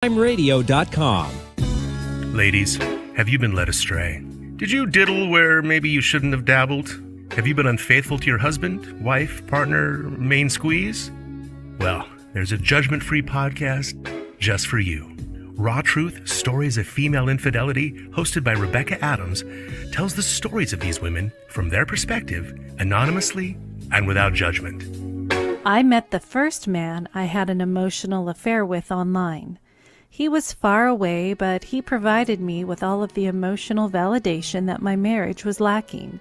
TechTimeRadio.com. Ladies, have you been led astray? Did you diddle where maybe you shouldn't have dabbled? Have you been unfaithful to your husband, wife, partner, main squeeze? Well, there's a judgment-free podcast just for you. Raw Truth, Stories of Female Infidelity, hosted by Rebecca Adams, tells the stories of these women from their perspective, anonymously and without judgment. I met the first man I had an emotional affair with online. He was far away, but he provided me with all of the emotional validation that my marriage was lacking.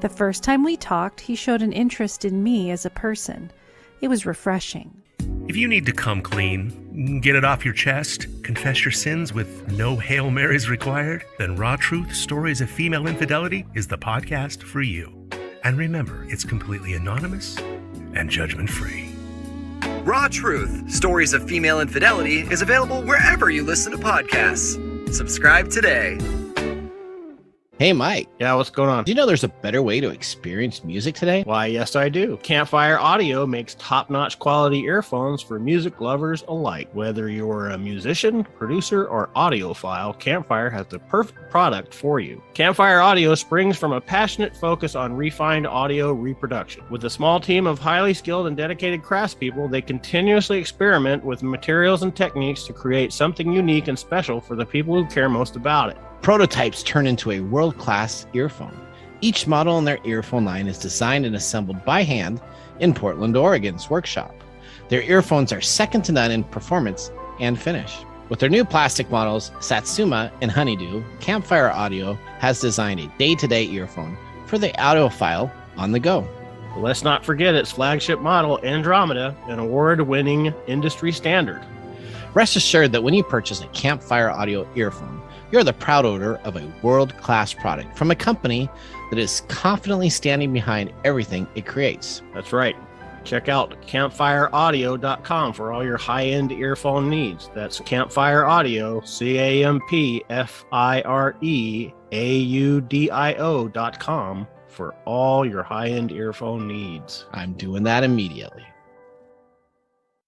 The first time we talked, he showed an interest in me as a person. It was refreshing. If you need to come clean, get it off your chest, confess your sins with no Hail Marys required, then Raw Truth, Stories of Female Infidelity is the podcast for you. And remember, it's completely anonymous and judgment-free. Raw Truth, Stories of Female Infidelity is available wherever you listen to podcasts. Subscribe today. Hey, Mike. Yeah, what's going on? Do you know there's a better way to experience music today? Why, yes, I do. Campfire Audio makes top-notch quality earphones for music lovers alike. Whether you're a musician, producer, or audiophile, Campfire has the perfect product for you. Campfire Audio springs from a passionate focus on refined audio reproduction. With a small team of highly skilled and dedicated craftspeople, they continuously experiment with materials and techniques to create something unique and special for the people who care most about it. Prototypes turn into a world-class earphone. Each model in their earphone line is designed and assembled by hand in Portland, Oregon's workshop. Their earphones are second to none in performance and finish. With their new plastic models, Satsuma and Honeydew, Campfire Audio has designed a day-to-day earphone for the audiophile on the go. Let's not forget its flagship model, Andromeda, an award-winning industry standard. Rest assured that when you purchase a Campfire Audio earphone, you're the proud owner of a world-class product from a company that is confidently standing behind everything it creates. That's right. Check out campfireaudio.com for all your high-end earphone needs. That's Campfire Audio, CampfireAudio.com for all your high-end earphone needs. I'm doing that immediately.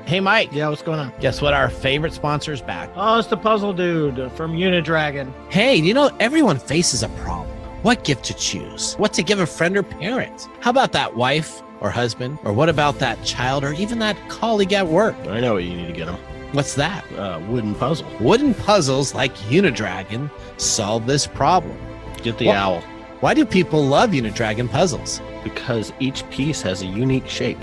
Hey, Mike. Yeah, what's going on? Guess what? Our favorite sponsor is back. Oh, it's the puzzle dude from Unidragon. Hey, you know, everyone faces a problem. What gift to choose? What to give a friend or parent? How about that wife or husband? Or what about that child or even that colleague at work? I know what you need to get them. What's that? Wooden puzzle. Wooden puzzles like Unidragon solve this problem. Get the owl. Why do people love Unidragon puzzles? Because each piece has a unique shape.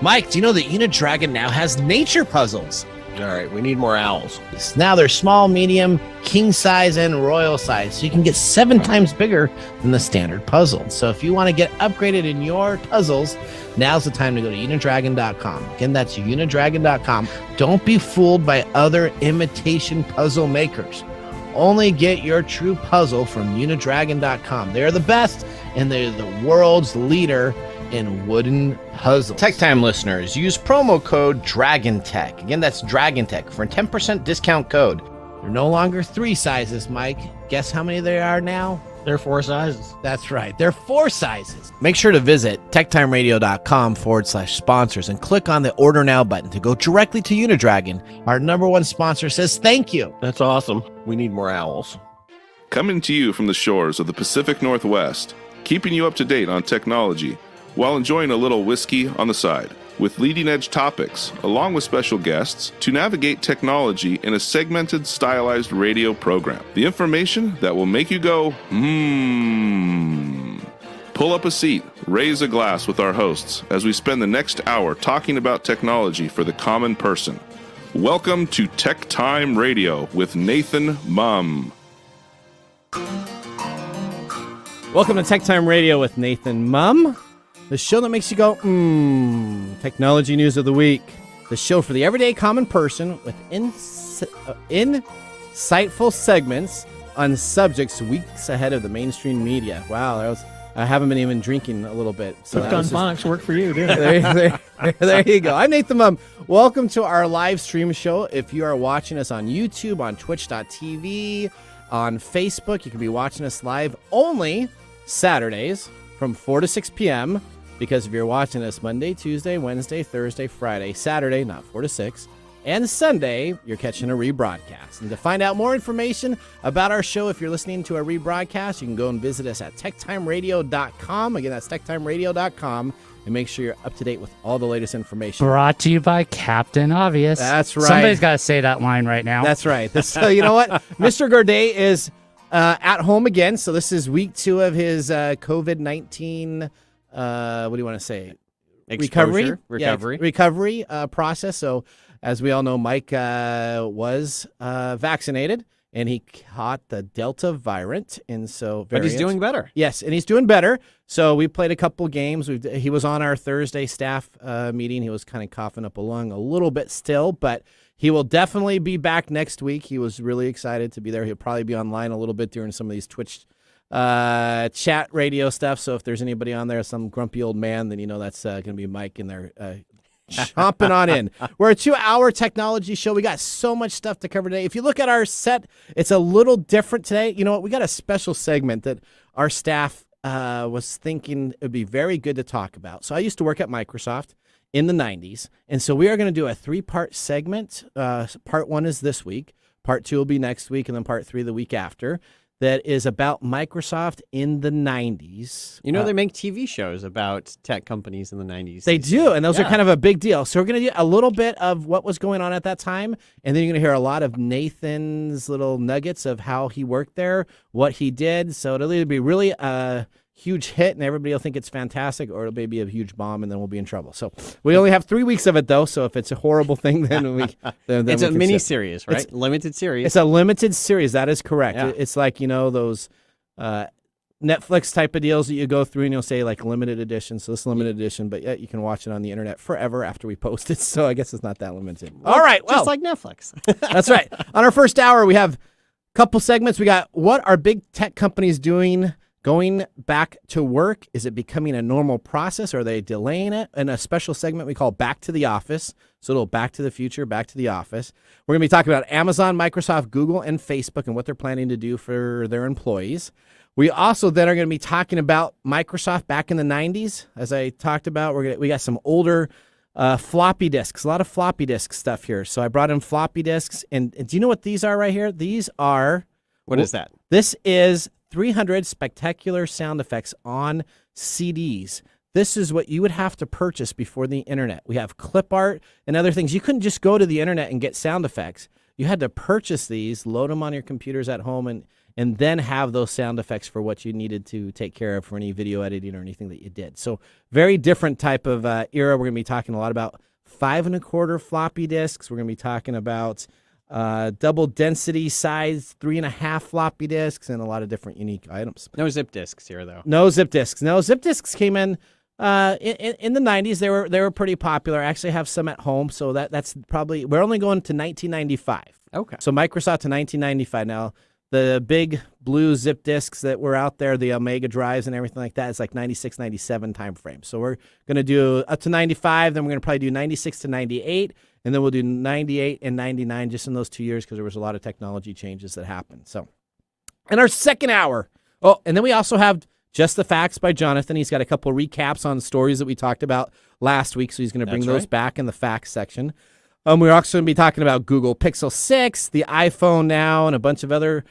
Mike, do you know that Unidragon now has nature puzzles? All right, we need more owls. Now they're small, medium, king size, and royal size, so you can get 7 times bigger than the standard puzzle. So if you want to get upgraded in your puzzles, now's the time to go to Unidragon.com. Again, that's Unidragon.com. Don't be fooled by other imitation puzzle makers. Only get your true puzzle from Unidragon.com. They're the best, and they're the world's leader in wooden puzzles. Tech Time listeners, use promo code DRAGONTECH. Again, that's DRAGONTECH for a 10% discount code. They're no longer 3 sizes, Mike. Guess how many there are now? They're 4 sizes. That's right. They're 4 sizes. Make sure to visit techtimeradio.com/sponsors and click on the Order Now button to go directly to Unidragon. Our #1 sponsor says thank you. That's awesome. We need more owls. Coming to you from the shores of the Pacific Northwest, keeping you up to date on technology, while enjoying a little whiskey on the side, with leading-edge topics, along with special guests, to navigate technology in a segmented, stylized radio program. The information that will make you go, Pull up a seat, raise a glass with our hosts, as we spend the next hour talking about technology for the common person. Welcome to Tech Time Radio with Nathan Mumm. Welcome to Tech Time Radio with Nathan Mumm. The show that makes you go, technology news of the week. The show for the everyday common person with insightful segments on subjects weeks ahead of the mainstream media. Wow, I haven't been even drinking a little bit. So phonics work for you, didn't it? There you go. I'm Nathan Mumm. Welcome to our live stream show. If you are watching us on YouTube, on twitch.tv, on Facebook, you can be watching us live only Saturdays from 4 to 6 p.m. Because if you're watching us Monday, Tuesday, Wednesday, Thursday, Friday, Saturday, not 4 to 6, And Sunday, you're catching a rebroadcast. And to find out more information about our show, if you're listening to a rebroadcast, you can go and visit us at TechTimeRadio.com. Again, that's TechTimeRadio.com. And make sure you're up to date with all the latest information. Brought to you by Captain Obvious. That's right. Somebody's got to say that line right now. That's right. So you know what? Mr. Gourdet is at home again. So this is week 2 of his COVID-19, what do you want to say? Recovery process. So as we all know, Mike was vaccinated. And he caught the Delta variant, and so but he's doing better. Yes, and he's doing better. So we played a couple games. He was on our Thursday staff meeting. He was kind of coughing up a lung a little bit still, but he will definitely be back next week. He was really excited to be there. He'll probably be online a little bit during some of these Twitch chat radio stuff. So if there's anybody on there, some grumpy old man, then you know that's going to be Mike in there. Chomping on in. We're a 2-hour technology show. We got so much stuff to cover today. If you look at our set, it's a little different today. You know what? We got a special segment that our staff was thinking it would be very good to talk about. So I used to work at Microsoft in the 90s, and so we are going to do a 3-part segment. Part 1 is this week. Part 2 will be next week, and then part 3 the week after. That is about Microsoft in the 90s. You know, they make TV shows about tech companies in the 90s. They do, and those are kind of a big deal. So we're going to do a little bit of what was going on at that time, and then you're going to hear a lot of Nathan's little nuggets of how he worked there, what he did. So it'll either be really a huge hit, and everybody will think it's fantastic, or it'll be a huge bomb, and then we'll be in trouble. So we only have 3 weeks of it, though, so if it's a horrible thing, then then it's a mini-series, right? Limited series. It's a limited series. That is correct. Yeah. It's like, you know, those Netflix type of deals that you go through, and you'll say, like, limited edition. So this is limited edition, but yet you can watch it on the internet forever after we post it, so I guess it's not that limited. All right. Well, just like Netflix. That's right. On our first hour, we have a couple segments. We got what are big tech companies doing going back to work? Is it becoming a normal process? Or are they delaying it? And a special segment we call Back to the Office. So it'll Back to the Future, Back to the Office. We're going to be talking about Amazon, Microsoft, Google, and Facebook and what they're planning to do for their employees. We also then are going to be talking about Microsoft back in the 90s. As I talked about, we got some older floppy disks, a lot of floppy disk stuff here. So I brought in floppy disks. And do you know what these are right here? These are... What is that? This is 300 spectacular sound effects on CDs. This is what you would have to purchase before the internet. We have clip art and other things. You couldn't just go to the internet and get sound effects. You had to purchase these, load them on your computers at home, and then have those sound effects for what you needed to take care of for any video editing or anything that you did. So very different type of era. We're going to be talking a lot about 5 1/4 floppy disks. We're going to be talking about double density size 3.5 floppy disks and a lot of different unique items. No zip disks here, though. No zip disks. No zip disks came in the 90s. They were pretty popular. I actually have some at home, so that's probably we're only going to 1995. Okay. So Microsoft to 1995. Now the big blue zip disks that were out there, the Omega drives and everything like that, it's like 96, 97 time frame. So we're going to do up to 95. Then we're going to probably do 96 to 98. And then we'll do 98 and 99 just in those 2 years because there was a lot of technology changes that happened. So, in our second hour, and then we also have Just the Facts by Jonathan. He's got a couple of recaps on stories that we talked about last week, so he's going to bring those back in the facts section. We're also going to be talking about Google Pixel 6, the iPhone now, and a bunch of other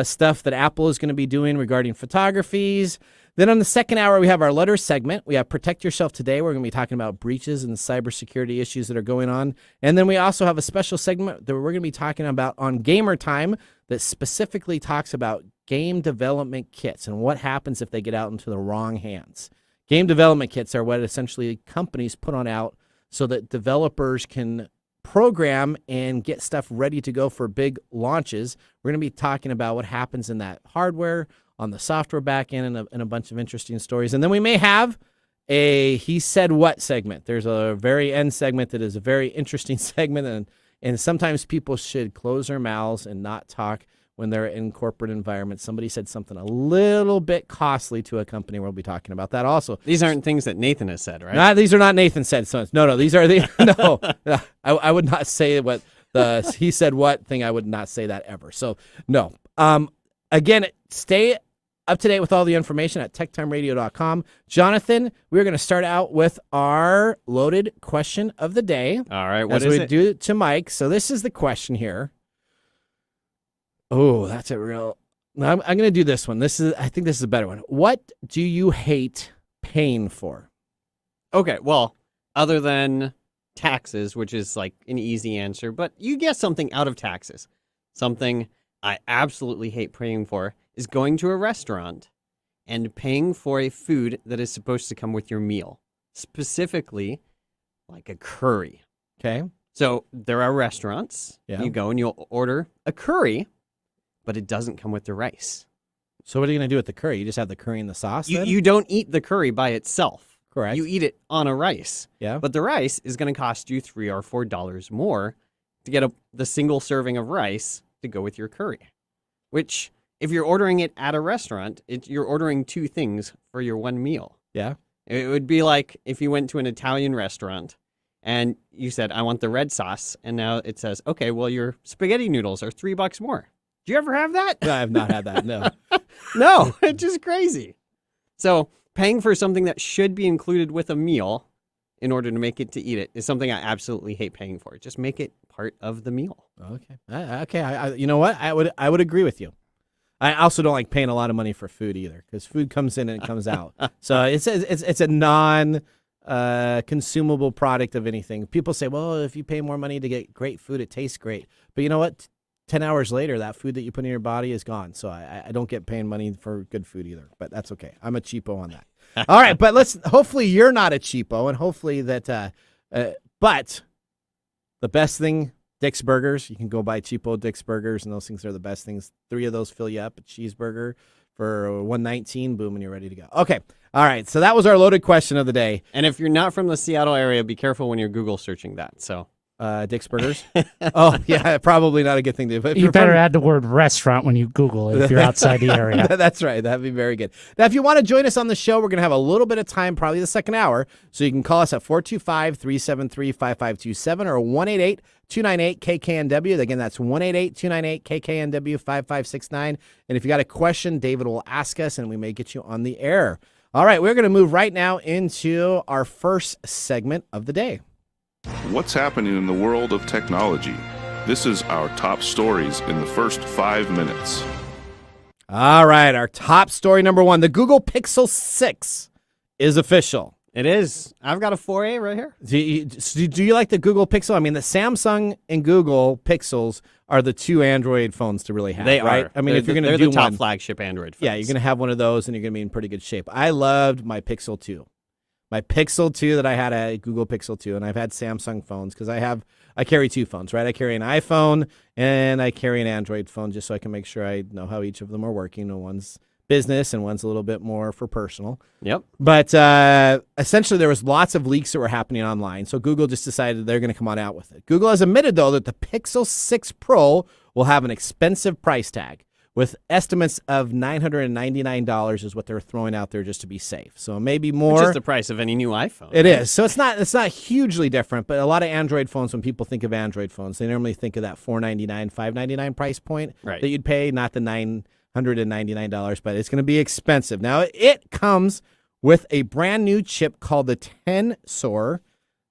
stuff that Apple is going to be doing regarding photographies. Then on the second hour, we have our letter segment. We have Protect Yourself Today. We're going to be talking about breaches and cybersecurity issues that are going on. And then we also have a special segment that we're going to be talking about on Gamer Time that specifically talks about game development kits and what happens if they get out into the wrong hands. Game development kits are what essentially companies put on out so that developers can program and get stuff ready to go for big launches. We're going to be talking about what happens in that hardware, on the software back end, and a bunch of interesting stories. And then we may have a He Said What segment. There's a very end segment that is a very interesting segment, and sometimes people should close their mouths and not talk when they're in corporate environments. Somebody said something a little bit costly to a company. We'll be talking about that also. These aren't things that Nathan has said, right? These are not Nathan said. No, these are the no. I would not say what the He Said What thing. I would not say that ever. So no. Again, stay up to date with all the information at techtimeradio.com. Jonathan, we're going to start out with our loaded question of the day. All right, what as is we it? do to Mike. So this is the question here. Oh, that's a real... I'm going to do this one. I think this is a better one. What do you hate paying for? Okay, well, other than taxes, which is like an easy answer, but you get something out of taxes. Something I absolutely hate paying for is going to a restaurant and paying for a food that is supposed to come with your meal, specifically like a curry. Okay. So there are restaurants. Yeah. You go and you'll order a curry, but it doesn't come with the rice. So what are you going to do with the curry? You just have the curry and the sauce then? You don't eat the curry by itself. Correct. You eat it on a rice. Yeah. But the rice is going to cost you $3 or $4 more to get the single serving of rice to go with your curry. Which, if you're ordering it at a restaurant, you're ordering two things for your one meal. Yeah. It would be like if you went to an Italian restaurant and you said, I want the red sauce. And now it says, okay, well, your spaghetti noodles are $3 more. Do you ever have that? No, I have not had that, no. No, it's just crazy. So paying for something that should be included with a meal in order to make it to eat it is something I absolutely hate paying for. Just make it part of the meal. Okay. Okay. You know what? I would agree with you. I also don't like paying a lot of money for food either, because food comes in and it comes out. So it's a non consumable product of anything. People say, well, if you pay more money to get great food, it tastes great. But you know what? 10 hours later, that food that you put in your body is gone. So I don't get paying money for good food either. But that's okay. I'm a cheapo on that. All right, but hopefully you're not a cheapo, and hopefully that. But the best thing. Dick's Burgers. You can go buy cheapo Dick's Burgers, and those things are the best things. 3 of those fill you up. A cheeseburger for $1.19. Boom, and you're ready to go. Okay. All right. So that was our loaded question of the day. And if you're not from the Seattle area, be careful when you're Google searching that. So, Dick's Burgers. Oh, yeah, probably not a good thing to do. But you better add the word restaurant when you Google it if you're outside the area. That's right. That'd be very good. Now, if you want to join us on the show, we're going to have a little bit of time, probably the second hour. So you can call us at 425-373-5527 or 1-888-298-KKNW. Again, that's 1-888-298-KKNW-5569. And if you got a question, David will ask us, and we may get you on the air. All right, we're going to move right now into our first segment of the day. What's happening in the world of technology? This is our top stories in the first 5 minutes. All right, our top story number 1. The Google Pixel 6 is official. it is. I've got a 4A right here. Do you like the Google Pixel? I mean, the Samsung and Google Pixels are the 2 Android phones to really have. They right? are. I mean, if you're going to do the top one, flagship Android phones. yeah, you're going to have one of those, and you're going to be in pretty good shape. I loved my Pixel 2. My Pixel 2 that I had, a Google Pixel 2, and I've had Samsung phones because I carry 2 phones, right? I carry an iPhone and I carry an Android phone just so I can make sure I know how each of them are working. And one's business and one's a little bit more for personal. Yep. But essentially there was lots of leaks that were happening online, so Google just decided they're going to come on out with it. Google has admitted, though, that the Pixel 6 Pro will have an expensive price tag, with estimates of $999 is what they're throwing out there just to be safe. So maybe more. Which is the price of any new iPhone. It is. So it's not hugely different, but a lot of Android phones, when people think of Android phones, they normally think of that $499, $599 price point that you'd pay, not the $999, but it's going to be expensive. Now, it comes with a brand new chip called the Tensor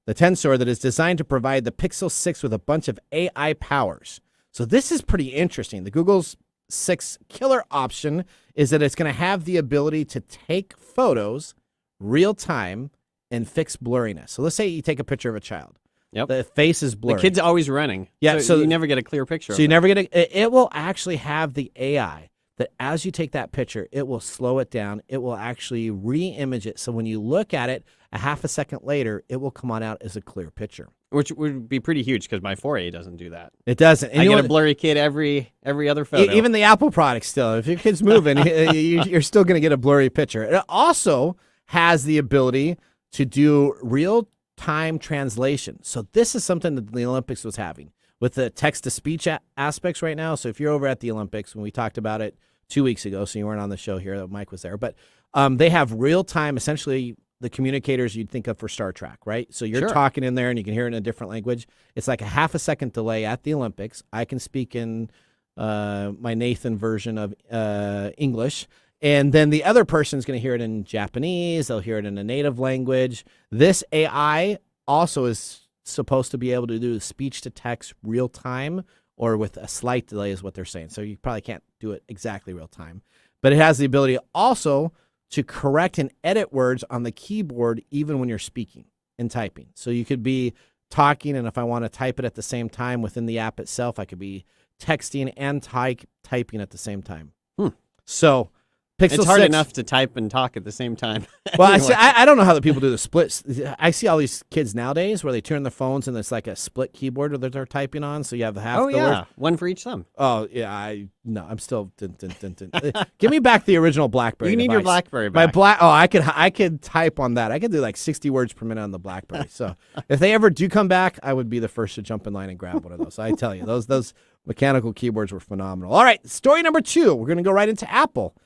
that is designed to provide the Pixel 6 with a bunch of AI powers. So this is pretty interesting. The Google's 6 killer option is that it's going to have the ability to take photos real time and fix blurriness. So let's say you take a picture of a child. Yep. The face is blurry. The kid's always running. Yeah, so you never get a clear picture. So you never get it will actually have the AI that as you take that picture, it will slow it down. It will actually re-image it. So when you look at it a half a second later, it will come on out as a clear picture. Which would be pretty huge because my 4A doesn't do that. It doesn't. And I get a blurry kid every other photo. Even the Apple products still. If your kid's moving, you're still going to get a blurry picture. It also has the ability to do real-time translation. So this is something that the Olympics was having with the text-to-speech aspects right now. So if you're over at the Olympics, when we talked about it 2 weeks ago, so you weren't on the show here, Mike was there, but they have real-time, essentially, the communicators you'd think of for Star Trek, right? So you're talking in there and you can hear it in a different language. It's like a half a second delay at the Olympics. I can speak in my Nathan version of English, And then the other person's going to hear it in Japanese. They'll hear it in a native language. This AI also is supposed to be able to do speech to text real time or with a slight delay is what they're saying. So you probably can't do it exactly real time. But it has the ability also to correct and edit words on the keyboard even when you're speaking and typing. So you could be talking, and if I want to type it at the same time within the app itself, I could be texting and typing at the same time. So Pixel it's hard 6, enough to type and talk at the same time. Well, Anyway. I don't know how the people do the splits. I see all these kids nowadays where they turn their phones and it's like a split keyboard that they're typing on. So you have the half. Oh, the yeah. word. One for each thumb. Oh, yeah. I'm still. Give me back the original BlackBerry. You need your device. BlackBerry My back. I could type on that. I could do like 60 words per minute on the BlackBerry. So if they ever do come back, I would be the first to jump in line and grab one of those. I tell you, those mechanical keyboards were phenomenal. All right, story number 2. We're going to go right into Apple.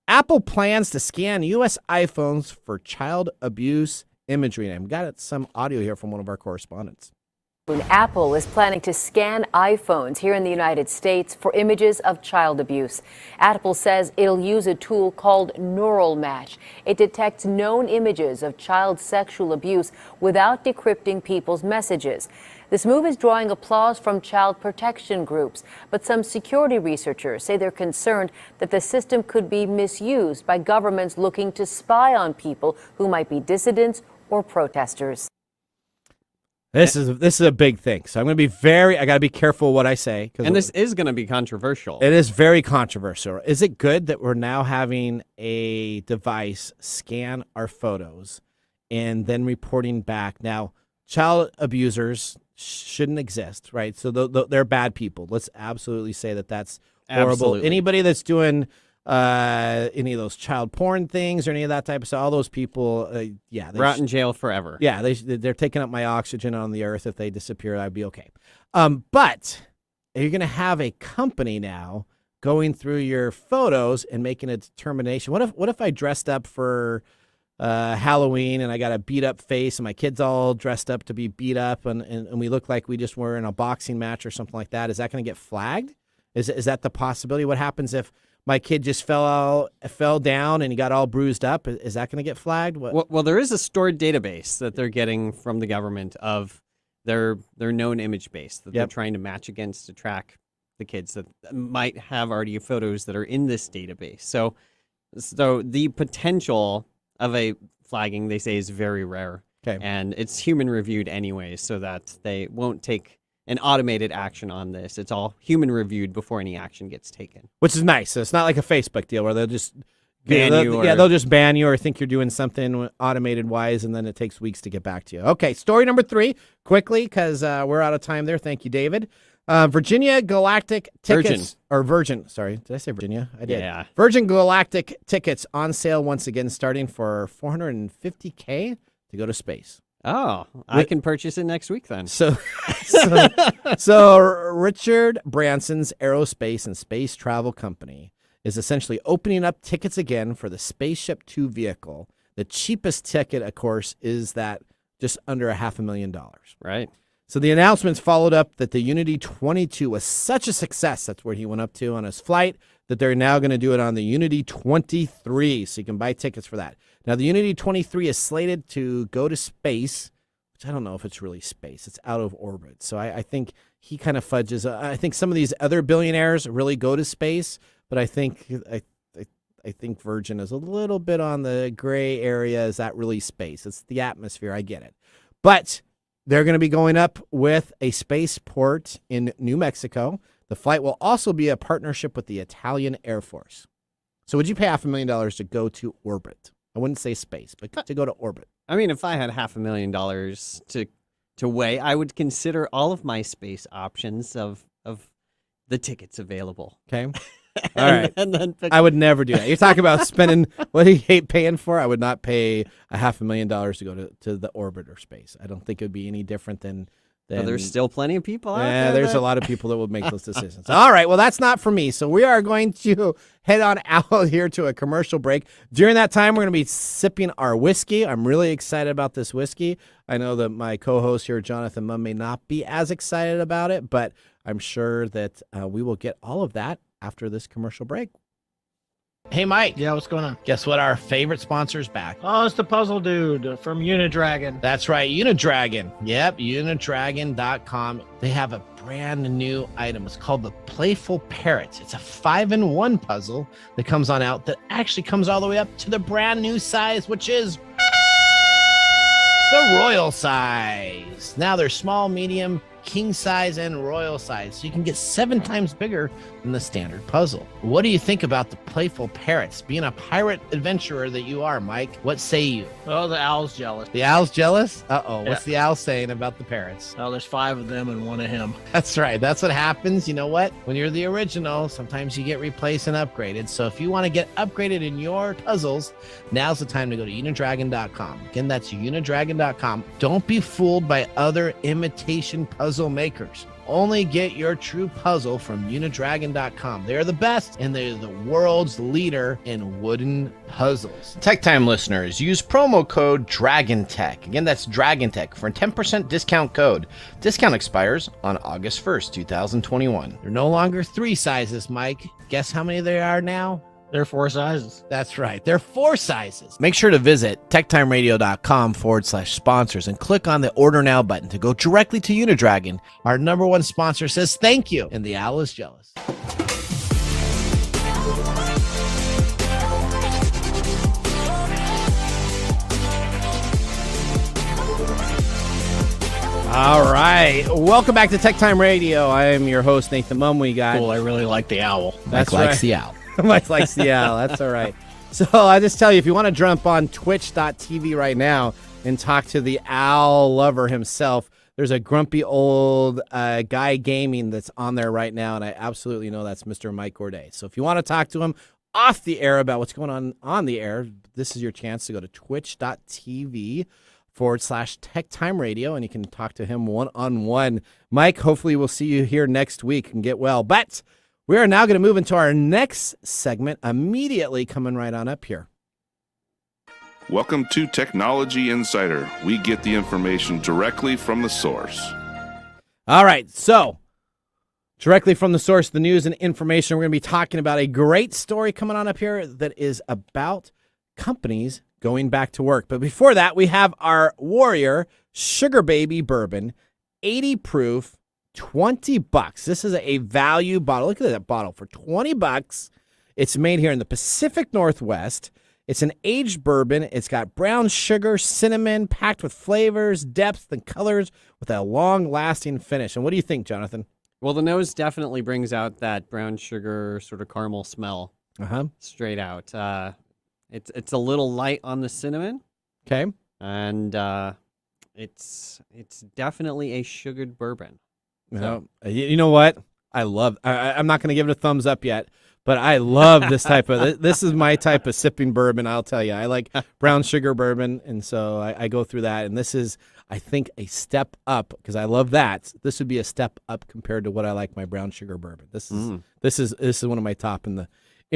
Apple plans to scan U.S. iPhones for child abuse imagery. And I've got some audio here from one of our correspondents. Apple is planning to scan iPhones here in the United States for images of child abuse. Apple says it'll use a tool called Neural Match. It detects known images of child sexual abuse without decrypting people's messages. This move is drawing applause from child protection groups, but some security researchers say they're concerned that the system could be misused by governments looking to spy on people who might be dissidents or protesters. This is a big thing. So I'm going to be I got to be careful what I say. And this is going to be controversial. It is very controversial. Is it good that we're now having a device scan our photos and then reporting back? Now, child abusers shouldn't exist, right? So they're bad people. Let's absolutely say that that's horrible. Absolutely. Anybody that's doing any of those child porn things or any of that type of stuff, all those people, they rot in jail forever. Yeah, they're taking up my oxygen on the earth. If they disappear, I'd be okay. But you're going to have a company now going through your photos and making a determination. What if I dressed up for Halloween and I got a beat up face and my kid's all dressed up to be beat up and we look like we just were in a boxing match or something like that? Is that going to get flagged? Is that the possibility? What happens if my kid just fell down and he got all bruised up? Is that going to get flagged? Well, there is a stored database that they're getting from the government of their known image base that they're trying to match against to track the kids that might have already photos that are in this database. So the potential of a flagging, they say, is very rare. Okay. And it's human reviewed anyway, so that they won't take an automated action on this. It's all human reviewed before any action gets taken. Which is nice. So it's not like a Facebook deal where they'll just ban you. They'll just ban you or think you're doing something automated wise, and then it takes weeks to get back to you. Okay, story number 3, quickly, because we're out of time there. Thank you, David. Virginia Galactic tickets, Virgin. Sorry, did I say Virginia? I did. Yeah. Virgin Galactic tickets on sale once again, starting for $450K to go to space. Oh, I can purchase it next week then. So Richard Branson's Aerospace and Space Travel Company is essentially opening up tickets again for the Spaceship Two vehicle. The cheapest ticket, of course, is that just under $500,000. Right. So the announcements followed up that the Unity 22 was such a success, that's where he went up to on his flight, that they're now going to do it on the Unity 23, so you can buy tickets for that. Now, the Unity 23 is slated to go to space, which I don't know if it's really space. It's out of orbit. So I think he kind of fudges. I think some of these other billionaires really go to space, but I think Virgin is a little bit on the gray area. Is that really space? It's the atmosphere. I get it. But they're going to be going up with a spaceport in New Mexico. The flight will also be a partnership with the Italian Air Force. So would you pay $500,000 to go to orbit? I wouldn't say space, but to go to orbit. I mean, if I had $500,000 to weigh, I would consider all of my space options of the tickets available. Okay. All right. And then I would never do that. You're talking about spending what do you hate paying for? I would not pay $500,000 to go to the orbit or space. I don't think it would be any different than there's still plenty of people out there. Yeah, there's a lot of people that would make those decisions. All right, well, that's not for me. So we are going to head on out here to a commercial break. During that time, we're going to be sipping our whiskey. I'm really excited about this whiskey. I know that my co-host here, Jonathan Munn, may not be as excited about it, but I'm sure that we will get all of that after this commercial break. Hey, Mike. Yeah, what's going on? Guess what? Our favorite sponsor's back. Oh, it's the puzzle dude from Unidragon. That's right, Unidragon. Yep, unidragon.com. They have a brand new item. It's called the Playful Parrot. It's a 5-in-1 puzzle that comes on out that actually comes all the way up to the brand new size, which is the royal size. Now they're small, medium, king size, and royal size. So you can get 7 times bigger than the standard puzzle. What do you think about the Playful Parrots? Being a pirate adventurer that you are, Mike, what say you? Oh, the owl's jealous. The owl's jealous? Uh-oh. Yeah. What's the owl saying about the parrots? Oh, there's 5 of them and 1 of him. That's right. That's what happens. You know what? When you're the original, sometimes you get replaced and upgraded. So if you want to get upgraded in your puzzles, now's the time to go to unidragon.com. Again, that's unidragon.com. Don't be fooled by other imitation puzzle makers. Only get your true puzzle from unidragon.com. They're the best, and they're the world's leader in wooden puzzles. Tech Time listeners, use promo code DRAGONTECH. Again, that's DRAGONTECH for a 10% discount code. Discount expires on August 1st, 2021. They're no longer 3 sizes, Mike. Guess how many there are now? They're 4 sizes. That's right. They're 4 sizes. Make sure to visit techtimeradio.com/sponsors and click on the Order Now button to go directly to Unidragon. Our number 1 sponsor says thank you, and the owl is jealous. All right. Welcome back to Tech Time Radio. I am your host, Nathan Mum. We got... Cool, I really like the owl. That's Mike right. likes the owl. Mike likes the owl. That's all right. So I just tell you, if you want to jump on twitch.tv right now and talk to the owl lover himself, there's a grumpy old guy gaming that's on there right now, and I absolutely know that's Mr. Mike Gorday. So if you want to talk to him off the air about what's going on the air, this is your chance to go to twitch.tv/Tech Time Radio, and you can talk to him one-on-one. Mike, hopefully we'll see you here next week and get well. But we are now going to move into our next segment immediately coming right on up here. Welcome to Technology Insider. We get the information directly from the source. All right, so directly from the source, the news and information, we're going to be talking about a great story coming on up here that is about companies going back to work. But before that, we have our Warrior Sugar Baby Bourbon, 80 proof, $20. This is a value bottle. Look at that bottle for $20. It's made here in the Pacific Northwest. It's an aged bourbon. It's got brown sugar, cinnamon, packed with flavors, depth, and colors with a long-lasting finish. And what do you think, Jonathan? Well, the nose definitely brings out that brown sugar sort of caramel smell straight out. It's a little light on the cinnamon. Okay. And it's definitely a sugared bourbon. So. You know what? I'm not going to give it a thumbs up yet, but I love this type of, this is my type of sipping bourbon, I'll tell you. I like brown sugar bourbon, and so I go through that, and this is, I think, a step up, because I love that. This would be a step up compared to what I like my brown sugar bourbon. This is one of my top in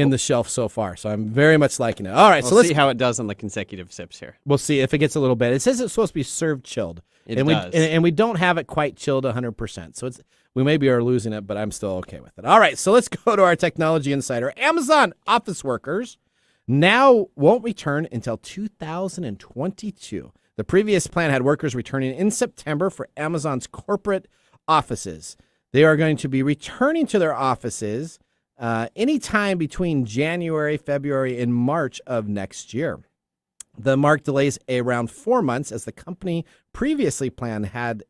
the shelf so far, so I'm very much liking it. All right, so let's see how it does on the consecutive sips here. We'll see if it gets a little bit. It says it's supposed to be served chilled. It does. And we don't have it quite chilled 100%. So we maybe are losing it, but I'm still okay with it. All right, so let's go to our Technology Insider. Amazon office workers now won't return until 2022. The previous plan had workers returning in September for Amazon's corporate offices. They are going to be returning to their offices anytime between January, February, and March of next year. The mark delays around 4 months, as the company previously planned had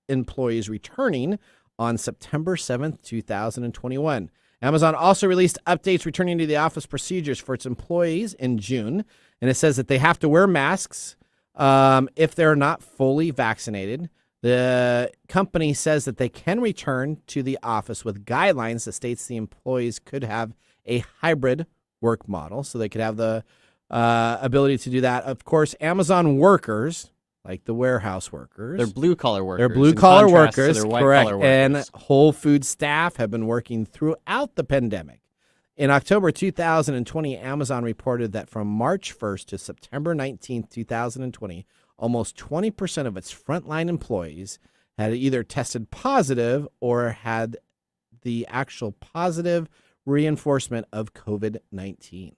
employees returning on September 7th, 2021. Amazon also released updates returning to the office procedures for its employees in June, and it says that they have to wear masks if they're not fully vaccinated. The company says that they can return to the office with guidelines that states the employees could have a hybrid work model, so they could have the ability to do that. Of course, Amazon workers, like the warehouse workers, they're blue-collar workers. They're blue-collar workers, correct. Workers. And Whole Foods staff have been working throughout the pandemic. In October 2020, Amazon reported that from March 1st to September 19th, 2020, almost 20% of its frontline employees had either tested positive or had the actual positive reinforcement of COVID-19.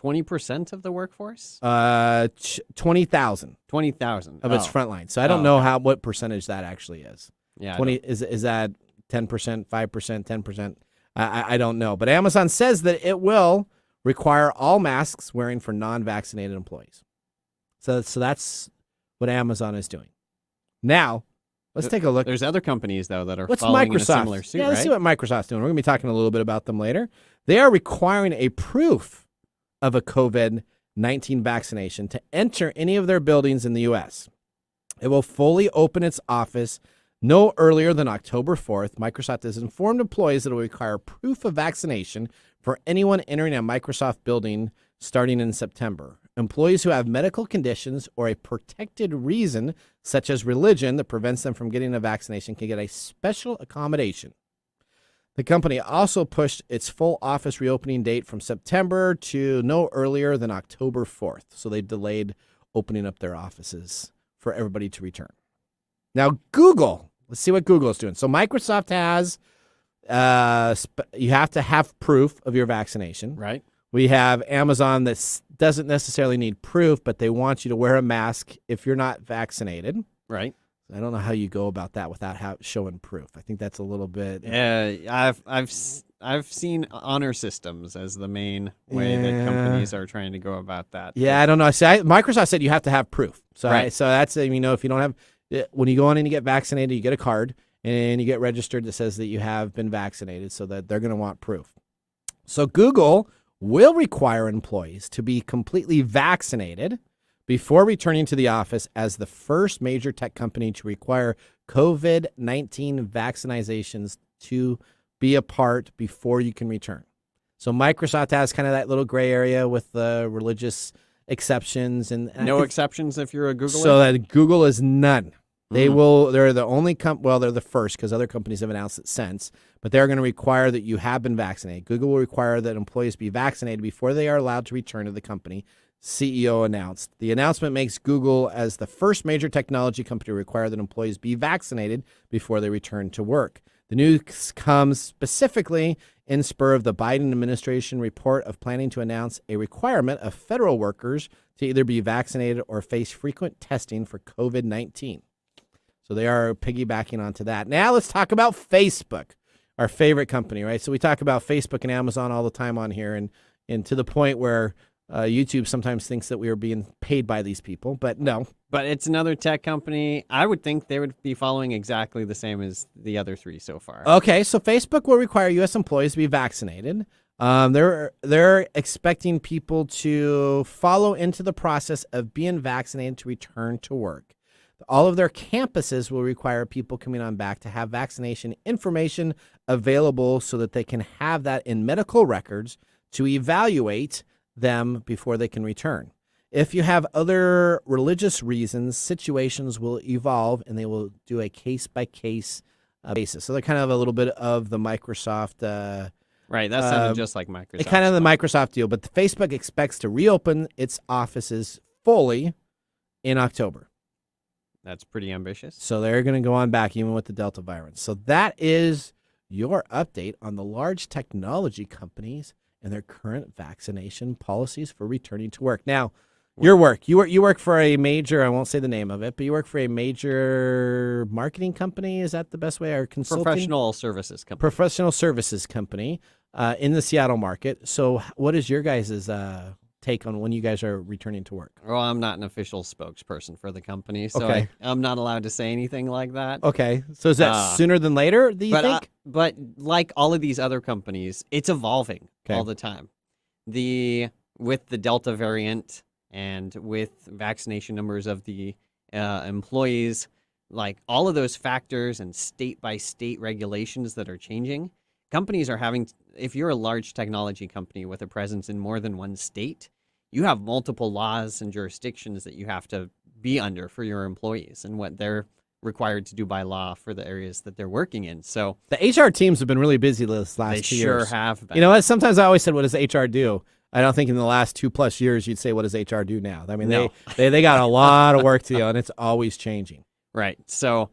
20% of the workforce? 20,000 20,000 of its front line. So I don't know what percentage that actually is. Yeah, 20 is that 10%, 5%, 10%? I don't know. But Amazon says that it will require all masks wearing for non-vaccinated employees. So that's what Amazon is doing. Now, let's take a look. There's other companies, though, that are What's following in a Microsoft? similar suit, Let's right? see what Microsoft's doing. We're going to be talking a little bit about them later. They are requiring a proof of a COVID-19 vaccination to enter any of their buildings in the U.S. It will fully open its office no earlier than October 4th. Microsoft has informed employees that it will require proof of vaccination for anyone entering a Microsoft building starting in September. Employees who have medical conditions or a protected reason, such as religion, that prevents them from getting a vaccination can get a special accommodation. The company also pushed its full office reopening date from September to no earlier than October 4th. So they delayed opening up their offices for everybody to return. Now, Google, let's see what Google is doing. So Microsoft has, you have to have proof of your vaccination. Right. We have Amazon that doesn't necessarily need proof, but they want you to wear a mask if you're not vaccinated. Right. I don't know how you go about that without showing proof. I think that's a little bit. Yeah, I've seen honor systems as the main way that companies are trying to go about that. Yeah, I don't know. See, Microsoft said you have to have proof. So Right. so that's if you don't have, when you go in and you get vaccinated, you get a card and you get registered that says that you have been vaccinated, so that they're going to want proof. So Google will require employees to be completely vaccinated before returning to the office as the first major tech company to require COVID-19 vaccinations to be a part before you can return. So Microsoft has kind of that little gray area with the religious exceptions and No exceptions if you're a Googler? So that Google is none. They're the only they're the first, because other companies have announced it since, but they're going to require that you have been vaccinated. Google will require that employees be vaccinated before they are allowed to return to the company, CEO announced. The announcement makes Google as the first major technology company to require that employees be vaccinated before they return to work. The news comes specifically in spur of the Biden administration report of planning to announce a requirement of federal workers to either be vaccinated or face frequent testing for COVID-19. So they are piggybacking onto that. Now let's talk about Facebook, our favorite company, right? So we talk about Facebook and Amazon all the time on here, and to the point where YouTube sometimes thinks that we are being paid by these people, but no. But it's another tech company. I would think they would be following exactly the same as the other three so far. Okay, so Facebook will require U.S. employees to be vaccinated. They're expecting people to follow into the process of being vaccinated to return to work. All of their campuses will require people coming on back to have vaccination information available so that they can have that in medical records to evaluate them before they can return. If you have other religious reasons, situations will evolve and they will do a case-by-case basis. So they're kind of a little bit of the Microsoft. Right, that sounded just like Microsoft. Kind of the Microsoft deal, but Facebook expects to reopen its offices fully in October. That's pretty ambitious. So they're going to go on back even with the Delta variant. So that is your update on the large technology companies and their current vaccination policies for returning to work. Now, your work, you work for a major, I won't say the name of it, but you work for a major marketing company. Is that the best way? Or consulting? Professional services company. Professional services company in the Seattle market. So what is your guys' take on when you guys are returning to work? Well, I'm not an official spokesperson for the company, so Okay. I'm not allowed to say anything like that. Okay. So is that sooner than later, do you think? But like all of these other companies, it's evolving all the time. With the Delta variant and with vaccination numbers of the employees, like all of those factors and state-by-state regulations that are changing, companies are having, if you're a large technology company with a presence in more than one state, you have multiple laws and jurisdictions that you have to be under for your employees and what they're required to do by law for the areas that they're working in. So the HR teams have been really busy this last 2 years. They sure have been. You know what? Sometimes I always said, what does HR do? I don't think in the last 2+ years you'd say, what does HR do now? I mean, No. they got a lot of work to do, and it's always changing. Right. So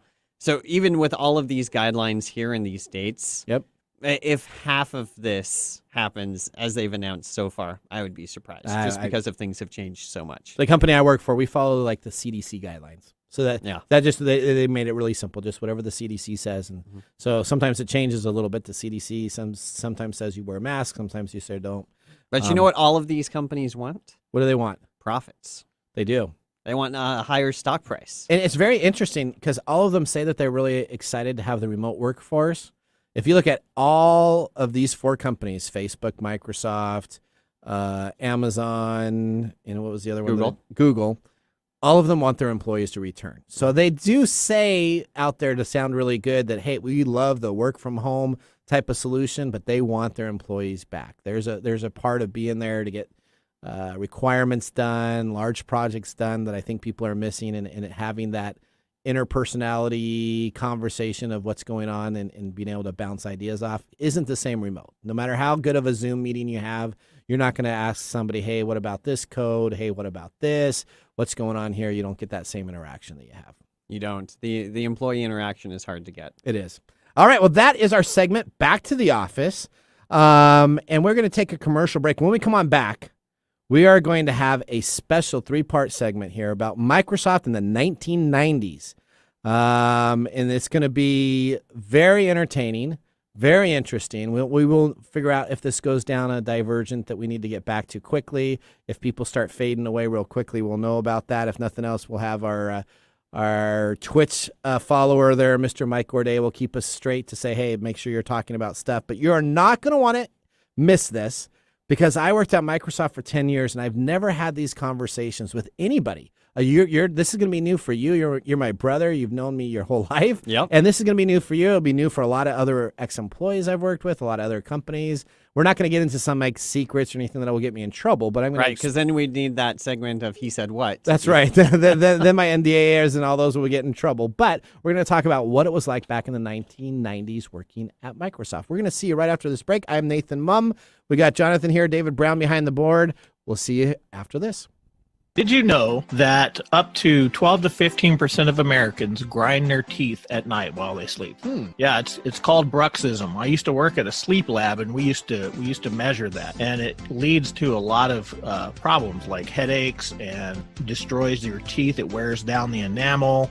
even with all of these guidelines here in these states, Yep. If half of this happens as they've announced so far, I would be surprised, just because of things have changed so much. The company I work for, we follow like the CDC guidelines. So that just they made it really simple, just whatever the CDC says. And so sometimes it changes a little bit. The CDC sometimes says you wear a mask, sometimes you say don't. But you know what all of these companies want? What do they want? Profits. They do. They want a higher stock price. And it's very interesting because all of them say that they're really excited to have the remote workforce. If you look at all of these 4 companies, Facebook, Microsoft, Amazon, what was the other one? Google. All of them want their employees to return. So they do say out there to sound really good that, hey, we love the work from home type of solution, but they want their employees back. There's a part of being there to get requirements done, large projects done that I think people are missing, and having that interpersonality conversation of what's going on and being able to bounce ideas off isn't the same remote. No matter how good of a Zoom meeting you have, you're not going to ask somebody, hey, what about this code? Hey, what about this? What's going on here? You don't get that same interaction that you have. You don't. The employee interaction is hard to get. It is. All right, well, that is our segment, Back to the Office. And we're going to take a commercial break. When we come on back, we are going to have a special 3-part segment here about Microsoft in the 1990s. And it's going to be very entertaining, very interesting. We will figure out if this goes down a divergent that we need to get back to quickly. If people start fading away real quickly, we'll know about that. If nothing else, we'll have our Twitch follower there, Mr. Mike Gorday, will keep us straight to say, hey, make sure you're talking about stuff. But you're not going to want to miss this. Because I worked at Microsoft for 10 years, and I've never had these conversations with anybody. This is going to be new for you. You're my brother. You've known me your whole life. Yep. And this is going to be new for you. It'll be new for a lot of other ex-employees I've worked with, a lot of other companies. We're not going to get into some secrets or anything that will get me in trouble. But I'm going right, because then we'd need that segment of He Said What. That's right. then my NDAs and all those will get in trouble. But we're going to talk about what it was like back in the 1990s working at Microsoft. We're going to see you right after this break. I'm Nathan Mumm. We got Jonathan here, David Brown behind the board. We'll see you after this. Did you know that up to 12 to 15% of Americans grind their teeth at night while they sleep? Yeah, it's called bruxism. I used to work at a sleep lab, and we used to measure that, and it leads to a lot of problems like headaches and destroys your teeth. It wears down the enamel,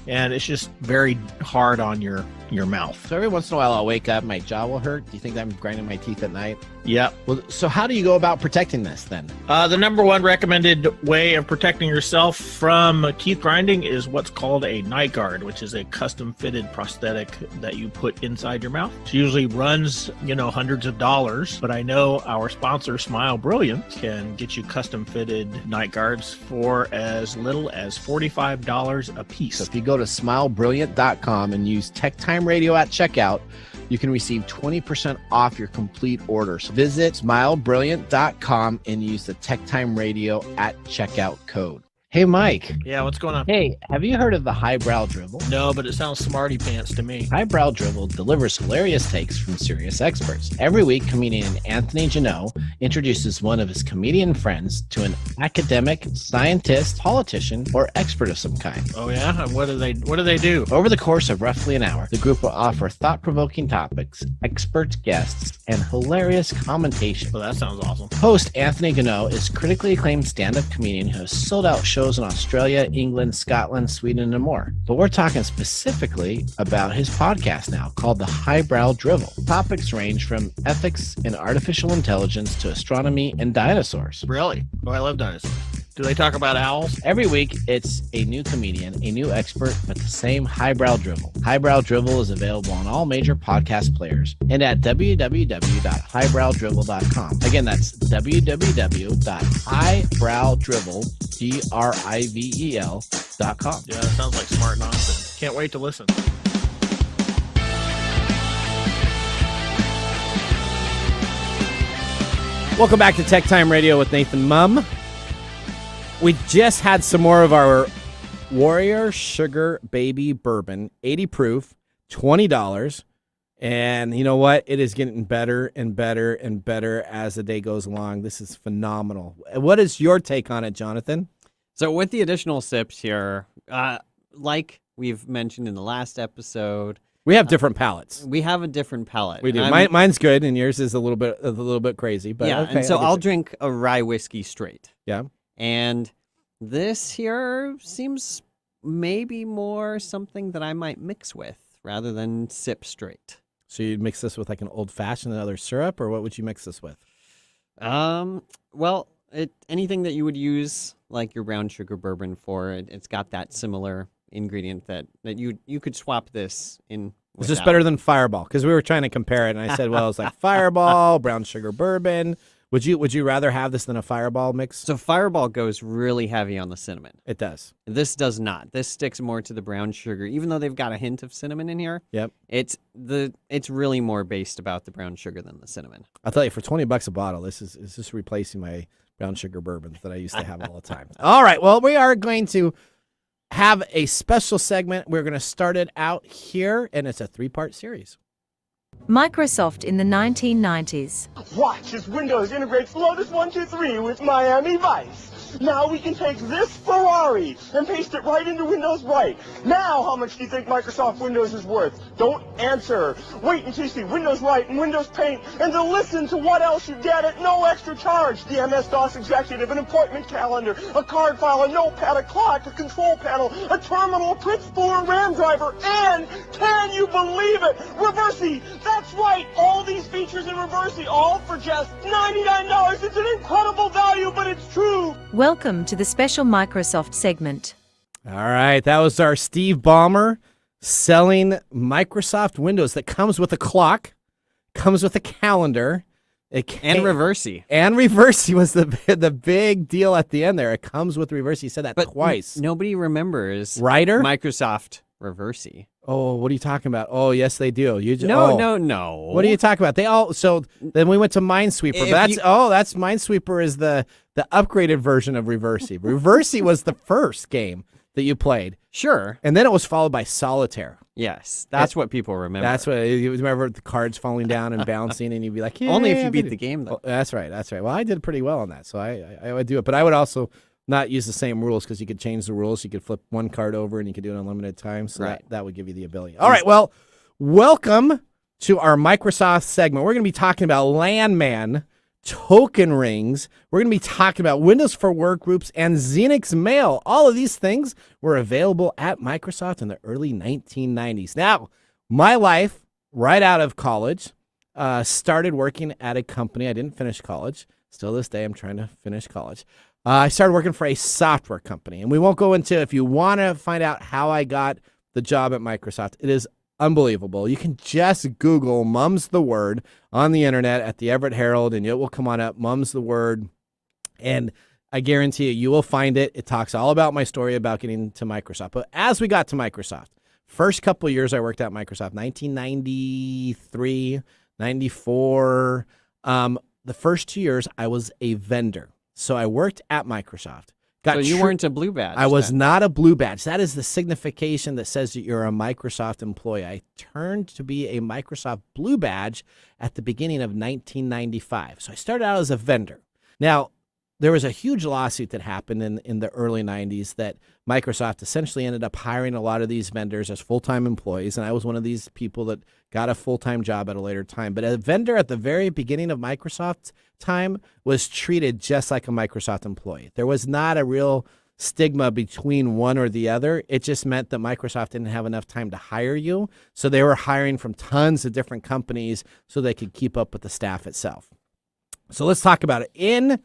and it's just very hard on your mouth. So every once in a while I'll wake up, my jaw will hurt. Do you think I'm grinding my teeth at night? Yep. Well, so how do you go about protecting this then? The number one recommended way of protecting yourself from teeth grinding is what's called a night guard, which is a custom fitted prosthetic that you put inside your mouth. It usually runs, hundreds of dollars, but I know our sponsor, Smile Brilliant, can get you custom fitted night guards for as little as $45 a piece. So if you go to smilebrilliant.com and use TechTime Radio at checkout, you can receive 20% off your complete order. So visit smilebrilliant.com and use the TechTime Radio at checkout code. Hey, Mike. Yeah, what's going on? Hey, have you heard of the Highbrow Drivel? No, but it sounds smarty pants to me. Highbrow Drivel delivers hilarious takes from serious experts. Every week, comedian Anthony Janot introduces one of his comedian friends to an academic, scientist, politician, or expert of some kind. Oh yeah? And what do they do? Over the course of roughly an hour, the group will offer thought-provoking topics, expert guests, and hilarious commentation. Well, that sounds awesome. Host Anthony Janot is critically acclaimed stand-up comedian who has sold out shows in Australia, England, Scotland, Sweden, and more. But we're talking specifically about his podcast now called The Highbrow Drivel. Topics range from ethics and artificial intelligence to astronomy and dinosaurs. Really? Oh, I love dinosaurs. Do they talk about owls? Every week, it's a new comedian, a new expert, but the same Highbrow Drivel. Highbrow Drivel is available on all major podcast players and at www.highbrowdrivel.com. Again, that's www.highbrowdrivel.com. Yeah, that sounds like smart nonsense. Can't wait to listen. Welcome back to Tech Time Radio with Nathan Mumm. We just had some more of our Warrior Sugar Baby Bourbon, 80 proof, $20. And you know what? It is getting better and better and better as the day goes along. This is phenomenal. What is your take on it, Jonathan? So with the additional sips here, like we've mentioned in the last episode, We have different palettes. We have a different palate. We do. I'm- Mine's good, and yours is a little bit crazy. But yeah, okay, and so I get I'll you. drink a rye whiskey straight. Yeah. And this here seems maybe more something that I might mix with rather than sip straight. So you'd mix this with like an old fashioned and other syrup, or what would you mix this with? Well, anything that you would use like your brown sugar bourbon for, it's got that similar ingredient that you could swap this in. Is this better than Fireball? Because we were trying to compare it, and I said, well, it's like Fireball, brown sugar bourbon. Would you rather have this than a Fireball mix? So Fireball goes really heavy on the cinnamon. It does. This does not. This sticks more to the brown sugar, even though they've got a hint of cinnamon in here. Yep. It's really more based about the brown sugar than the cinnamon. I'll tell you, for $20 a bottle, this is just replacing my brown sugar bourbons that I used to have all the time. All right. Well, we are going to have a special segment. We're going to start it out here, and it's a 3-part series. Microsoft in the 1990s. Watch as Windows integrates Lotus 123 with Miami Vice. Now we can take this Ferrari and paste it right into Windows Right. Now, how much do you think Microsoft Windows is worth? Don't answer. Wait until you see Windows Right and Windows Paint, and then listen to what else you get at no extra charge. The MS-DOS Executive, an appointment calendar, a card file, a notepad, a clock, a control panel, a terminal, a print spooler, RAM driver, and, can you believe it, Reversi. That's right, all these features in Reversi, all for just $99. It's an incredible value, but it's true. Welcome to the special Microsoft segment. All right. That was our Steve Ballmer selling Microsoft Windows that comes with a clock, comes with a calendar. And Reversi. And Reversi was the big deal at the end there. It comes with Reversi. He said that twice. Nobody remembers Writer? Microsoft Reversi. Oh, what are you talking about? Oh, yes, they do. No. What are you talking about? They all. So then we went to Minesweeper. That's Minesweeper is the upgraded version of Reversi. Reversi was the first game that you played. Sure. And then it was followed by Solitaire. Yes, that's what people remember. That's what you remember, the cards falling down and bouncing, and you'd be like, yeah, only if you beat the game, though. Oh, that's right. Well, I did pretty well on that, so I would do it. But I would also not use the same rules because you could change the rules. You could flip one card over and you could do it unlimited times. So right. that would give you the ability. All right. Well, welcome to our Microsoft segment. We're going to be talking about Landman, token rings. We're going to be talking about Windows for Workgroups and Xenix Mail. All of these things were available at Microsoft in the early 1990s. Now, my life right out of college started working at a company. I didn't finish college. Still this day, I'm trying to finish college. I started working for a software company, and we won't go into, if you want to find out how I got the job at Microsoft, it is unbelievable. You can just Google Mum's the Word on the internet at the Everett Herald, and it will come on up, Mum's the Word, and I guarantee you will find it. It talks all about my story about getting to Microsoft. But as we got to Microsoft, first couple of years I worked at Microsoft, 1993, 94, the first 2 years I was a vendor. So I worked at Microsoft. So you weren't a blue badge? I was not a blue badge. That is the signification that says that you're a Microsoft employee. I turned to be a Microsoft blue badge at the beginning of 1995. So I started out as a vendor. Now, there was a huge lawsuit that happened in the early 90s that Microsoft essentially ended up hiring a lot of these vendors as full-time employees, and I was one of these people that got a full-time job at a later time. But a vendor at the very beginning of Microsoft's time was treated just like a Microsoft employee. There was not a real stigma between one or the other. It just meant that Microsoft didn't have enough time to hire you, so they were hiring from tons of different companies so they could keep up with the staff itself. So let's talk about it. In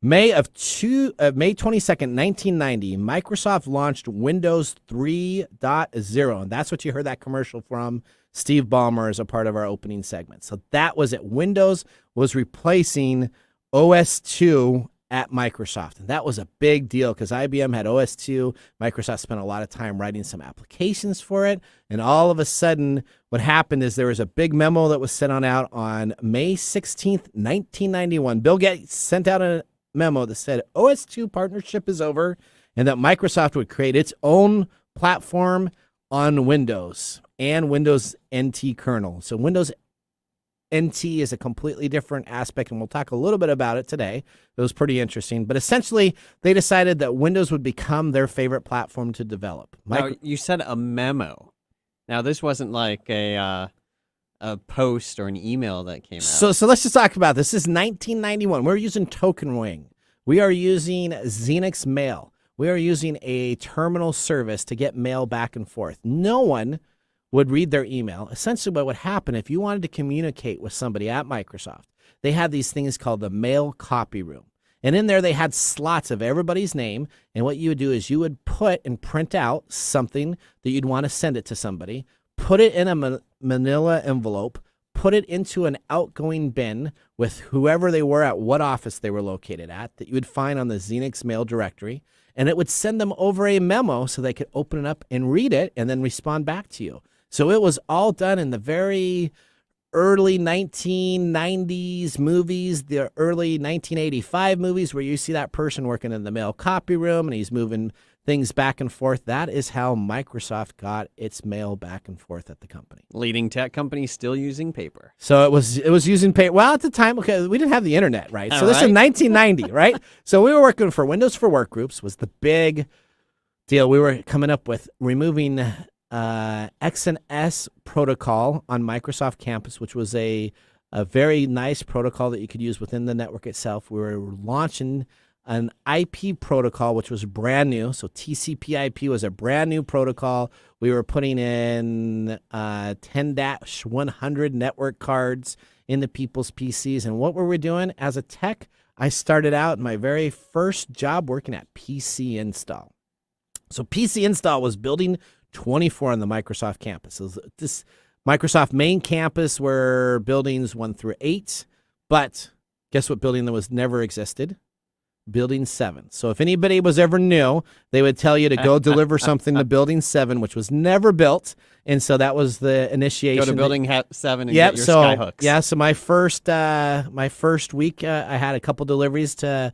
May 22nd, 1990, Microsoft launched Windows 3.0, and that's what you heard that commercial from Steve Ballmer as a part of our opening segment. So that was it. Windows was replacing OS 2 at Microsoft, and that was a big deal because IBM had OS 2. Microsoft spent a lot of time writing some applications for it, and all of a sudden what happened is there was a big memo that was sent out on May 16th, 1991. Bill Gates sent out a memo that said OS 2 partnership is over and that Microsoft would create its own platform on Windows and Windows NT kernel. So Windows NT is a completely different aspect, and we'll talk a little bit about it today. It was pretty interesting. But essentially, they decided that Windows would become their favorite platform to develop. Now, you said a memo. Now, this wasn't like a post or an email that came out. So let's just talk about this. This is 1991. We're using Token Wing. We are using Xenix Mail. We are using a terminal service to get mail back and forth. No one would read their email. Essentially, what would happen if you wanted to communicate with somebody at Microsoft, they had these things called the mail copy room. And in there, they had slots of everybody's name. And what you would do is you would put and print out something that you'd want to send it to somebody, put it in a manila envelope, put it into an outgoing bin with whoever they were at what office they were located at that you would find on the Xenix Mail directory. And it would send them over a memo so they could open it up and read it and then respond back to you. So it was all done in the very early 1990s movies, the early 1985 movies where you see that person working in the mail copy room and he's moving things back and forth. That is how Microsoft got its mail back and forth at the company. Leading tech companies still using paper. So it was using paper. Well, at the time, okay, we didn't have the internet, right? So this is 1990, right? So we were working for Windows for Workgroups was the big deal. We were coming up with removing X&S protocol on Microsoft Campus, which was a very nice protocol that you could use within the network itself. We were launching an IP protocol, which was brand new. So TCP/IP was a brand new protocol. We were putting in 10-100 network cards into people's PCs. And what were we doing? As a tech, I started out my very first job working at PC Install. So PC Install was building 24 on the Microsoft campus. So this Microsoft main campus were buildings 1 through 8. But guess what building that was never existed? Building 7. So if anybody was ever new, they would tell you to go deliver something to Building 7, which was never built. And so that was the initiation. Go to Building 7 and get your skyhooks. Yeah, so my first week, I had a couple deliveries to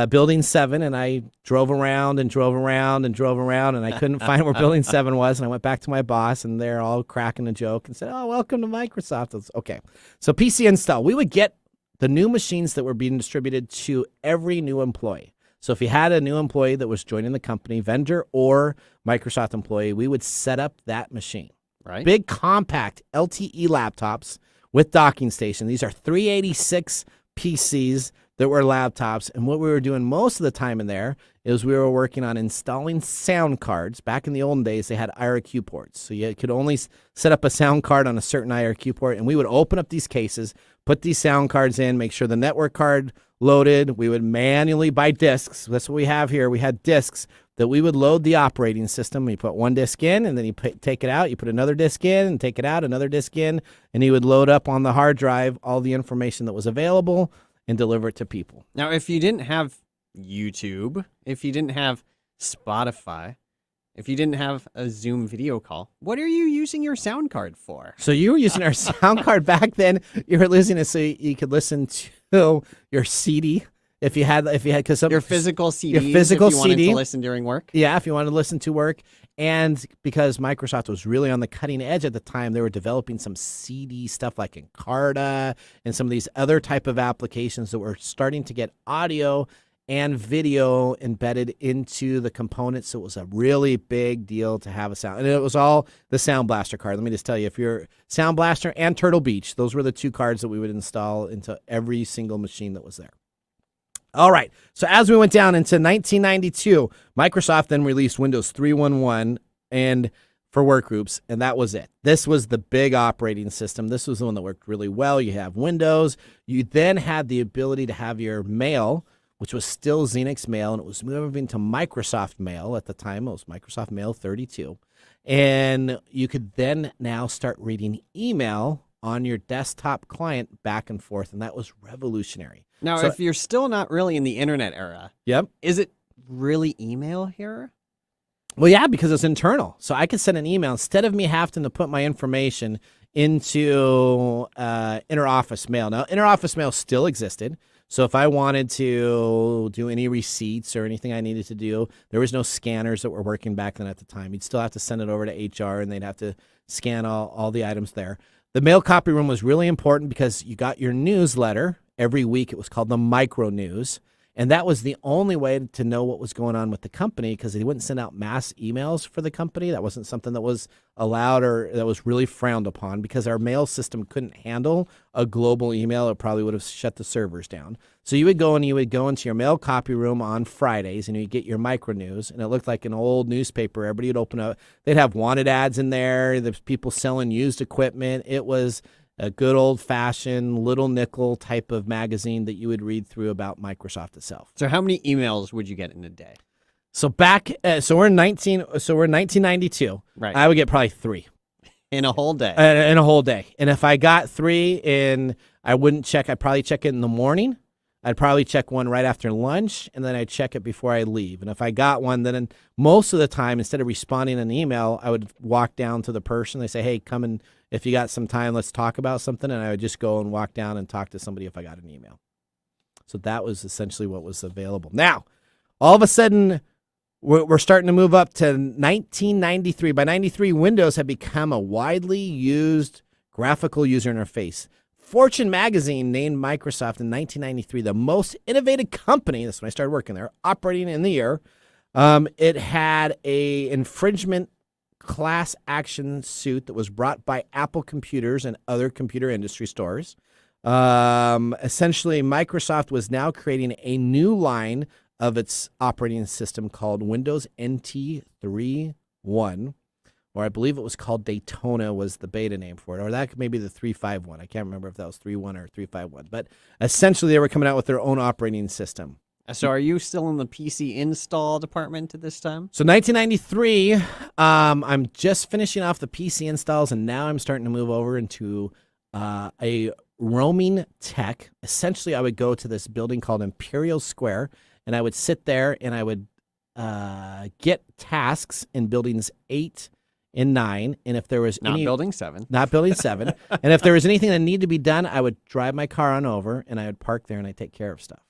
Building 7, and I drove around, and I couldn't find where Building 7 was. And I went back to my boss, and they're all cracking a joke and said, "Oh, welcome to Microsoft." I was, okay. So PC Install, we would get the new machines that were being distributed to every new employee. So if you had a new employee that was joining the company, vendor or Microsoft employee, we would set up that machine. Right. Big, compact LTE laptops with docking station. These are 386 PCs that were laptops. And what we were doing most of the time in there is we were working on installing sound cards. Back in the olden days, they had IRQ ports. So you could only set up a sound card on a certain IRQ port. And we would open up these cases, put these sound cards in, make sure the network card loaded. We would manually buy disks. That's what we have here. We had disks that we would load the operating system. You put one disk in, and then you take it out. You put another disk in and take it out, another disk in, and he would load up on the hard drive all the information that was available and deliver it to people. Now, if you didn't have YouTube, if you didn't have Spotify, if you didn't have a Zoom video call, what are you using your sound card for? So you were using our sound card back then. You were losing it so you could listen to your CD if you had because your physical CDs, your physical if you wanted CD to listen during work. Yeah, if you wanted to listen to work. And because Microsoft was really on the cutting edge at the time, they were developing some CD stuff like Encarta and some of these other type of applications that were starting to get audio and video embedded into the components. So it was a really big deal to have a sound. And it was all the Sound Blaster card. Let me just tell you, if you're Sound Blaster and Turtle Beach, those were the two cards that we would install into every single machine that was there. All right, so as we went down into 1992, Microsoft then released Windows 3.1.1 and for workgroups, and that was it. This was the big operating system. This was the one that worked really well. You have Windows. You then had the ability to have your mail, which was still Xenix Mail, and it was moving to Microsoft Mail at the time. It was Microsoft Mail 32. And you could then now start reading email on your desktop client back and forth, and that was revolutionary. Now, if you're still not really in the internet era, yep, is it really email here? Well, yeah, because it's internal. So I could send an email instead of me having to put my information into interoffice mail. Now, interoffice mail still existed. So if I wanted to do any receipts or anything I needed to do, there was no scanners that were working back then at the time. You'd still have to send it over to HR, and they'd have to scan all the items there. The mail copy room was really important because you got your newsletter every week. It was called the Micro News. And that was the only way to know what was going on with the company, because they wouldn't send out mass emails for the company. That wasn't something that was allowed or that was really frowned upon, because our mail system couldn't handle a global email. It probably would have shut the servers down. So you would go into your mail copy room on Fridays, and you'd get your micro news, and it looked like an old newspaper. Everybody would open up. They'd have wanted ads in there. There's people selling used equipment. It was a good old-fashioned little nickel type of magazine that you would read through about Microsoft itself. So how many emails would you get in a day? So we're in 1992. Right. I would get probably 3 In a whole day. in a whole day. And if I got 3 I wouldn't check. I'd probably check it in the morning. I'd probably check one right after lunch, and then I'd check it before I leave. And if I got one, then most of the time, instead of responding an email, I would walk down to the person. They say, hey, come and if you got some time, let's talk about something. And I would just go and walk down and talk to somebody if I got an email. So that was essentially what was available. Now, all of a sudden, we're starting to move up to 1993. By 93, Windows had become a widely used graphical user interface. Fortune magazine named Microsoft in 1993 the most innovative company. That's when I started working there, operating in the year. It had a infringement class action suit that was brought by Apple Computers and other computer industry stores. Essentially, Microsoft was now creating a new line of its operating system called Windows NT 3.1, or I believe it was called Daytona was the beta name for it, or that may be the 3.5.1. I can't remember if that was 3.1 or 3.5.1, but essentially they were coming out with their own operating system. So are you still in the PC install department at this time? So 1993, I'm just finishing off the PC installs, and now I'm starting to move over into a roaming tech. Essentially, I would go to this building called Imperial Square, and I would sit there and I would get tasks in buildings 8 and 9. And if there was Not building 7. Not building 7. And if there was anything that needed to be done, I would drive my car on over, and I would park there and I'd take care of stuff.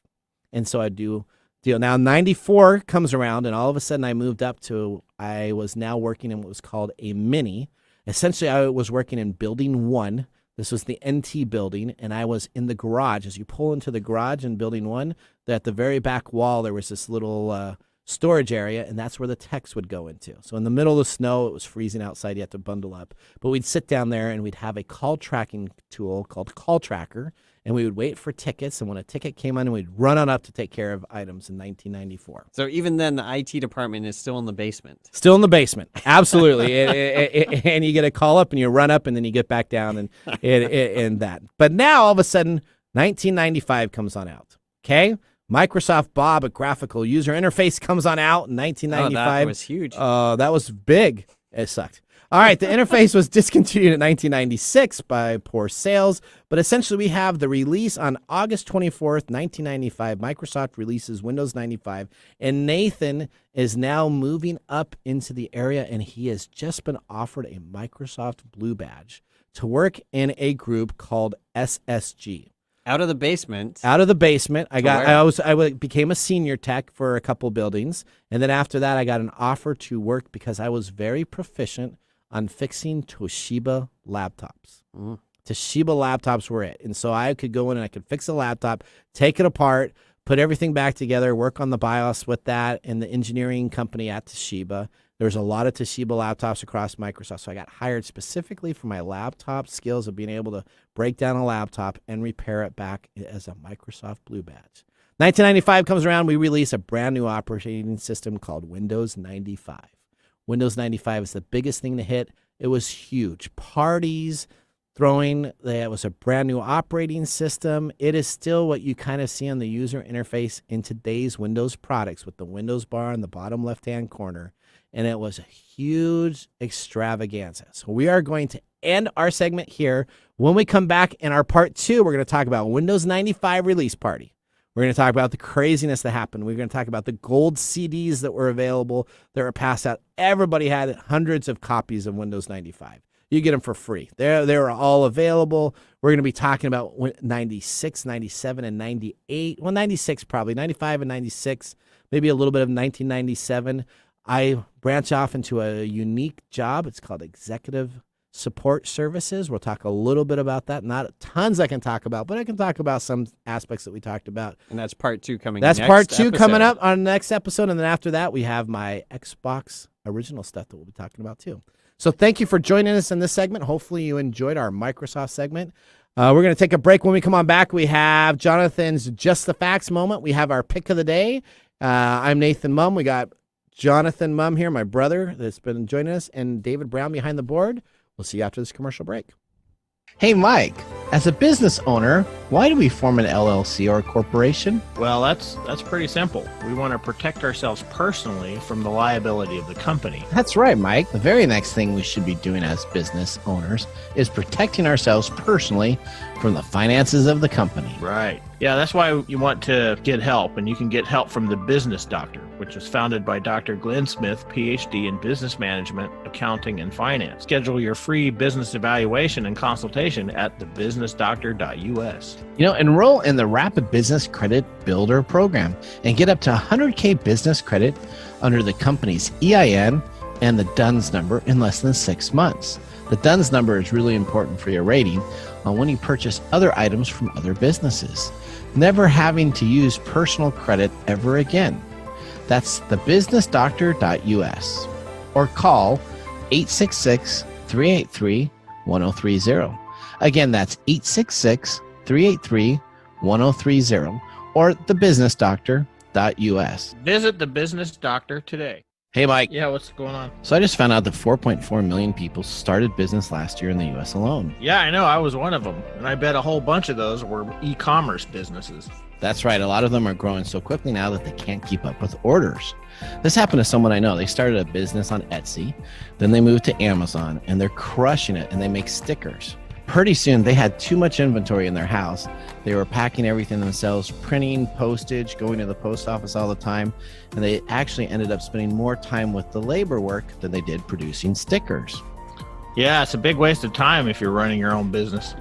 And so I'd do deal. Now, 94 comes around, and all of a sudden I moved up to, I was now working in what was called a mini. Essentially, I was working in building 1. This was the NT building, and I was in the garage. As you pull into the garage in building 1, at the very back wall, there was this little storage area, and that's where the techs would go into. So in the middle of the snow, it was freezing outside. You had to bundle up. But we'd sit down there, and we'd have a call tracking tool called Call Tracker, and we would wait for tickets. And when a ticket came in, we'd run on up to take care of items in 1994. So even then, the IT department is still in the basement. Still in the basement, absolutely. And you get a call up, and you run up, and then you get back down, and that. But now, all of a sudden, 1995 comes on out. Okay? Microsoft Bob, a graphical user interface, comes on out in 1995. Oh, that was huge. That was big. It sucked. All right, the interface was discontinued in 1996 by poor sales, but essentially we have the release on August 24th, 1995. Microsoft releases Windows 95, and Nathan is now moving up into the area, and he has just been offered a Microsoft Blue Badge to work in a group called SSG. Out of the basement. Out of the basement. I became a senior tech for a couple buildings, and then after that I got an offer to work because I was very proficient on fixing Toshiba laptops. Toshiba laptops were it. And so I could go in and I could fix a laptop, take it apart, put everything back together, work on the BIOS with that and the engineering company at Toshiba. There's a lot of Toshiba laptops across Microsoft. So I got hired specifically for my laptop skills of being able to break down a laptop and repair it back as a Microsoft Blue Badge. 1995 comes around, we release a brand new operating system called Windows 95. Windows 95 is the biggest thing to hit. It was huge. Parties, throwing, it was a brand new operating system. It is still what you kind of see on the user interface in today's Windows products with the Windows bar in the bottom left-hand corner. And it was a huge extravaganza. So we are going to end our segment here. When we come back in our part 2, we're going to talk about Windows 95 release party. We're going to talk about the craziness that happened. We're going to talk about the gold CDs that were available, that were passed out. Everybody had hundreds of copies of Windows 95. You get them for free. They were all available. We're going to be talking about 96, 97, and 98. Well, 96 probably. 95 and 96. Maybe a little bit of 1997. I branch off into a unique job. It's called Executive support services. We'll talk a little bit about that. Not tons I can talk about, but I can talk about some aspects that we talked about. And that's part 2 coming That's next part 2 episode. coming up on the next episode. And then after that, we have my Xbox original stuff that we'll be talking about too. So thank you for joining us in this segment. Hopefully you enjoyed our Microsoft segment. We're going to take a break. When we come on back, we have Jonathan's Just the Facts moment. We have our pick of the day. I'm Nathan Mumm. We got Jonathan Mumm here, my brother, that's been joining us, and David Brown behind the board. We'll see you after this commercial break. Hey, Mike, as a business owner, why do we form an LLC or a corporation? Well, that's pretty simple. We want to protect ourselves personally from the liability of the company. That's right, Mike. The very next thing we should be doing as business owners is protecting ourselves personally from the finances of the company. Right. Yeah, that's why you want to get help, and you can get help from the Business Doctor, which was founded by Dr. Glenn Smith, PhD in Business Management, Accounting, and Finance. Schedule your free business evaluation and consultation at thebusinessdoctor.us. Enroll in the Rapid Business Credit Builder program and get up to 100K business credit under the company's EIN and the DUNS number in less than 6 months. The DUNS number is really important for your rating on when you purchase other items from other businesses, never having to use personal credit ever again. That's thebusinessdoctor.us or call 866-383-1030. Again, that's 866-383-1030 or thebusinessdoctor.us. Visit the Business Doctor today. Hey, Mike. Yeah, what's going on? So I just found out that 4.4 million people started business last year in the U.S. alone. Yeah, I know. I was one of them. And I bet a whole bunch of those were e-commerce businesses. That's right. A lot of them are growing so quickly now that they can't keep up with orders. This happened to someone I know. They started a business on Etsy, then they moved to Amazon, and they're crushing it, and they make stickers. Pretty soon, they had too much inventory in their house. They were packing everything themselves, printing, postage, going to the post office all the time, and they actually ended up spending more time with the labor work than they did producing stickers. Yeah, it's a big waste of time if you're running your own business.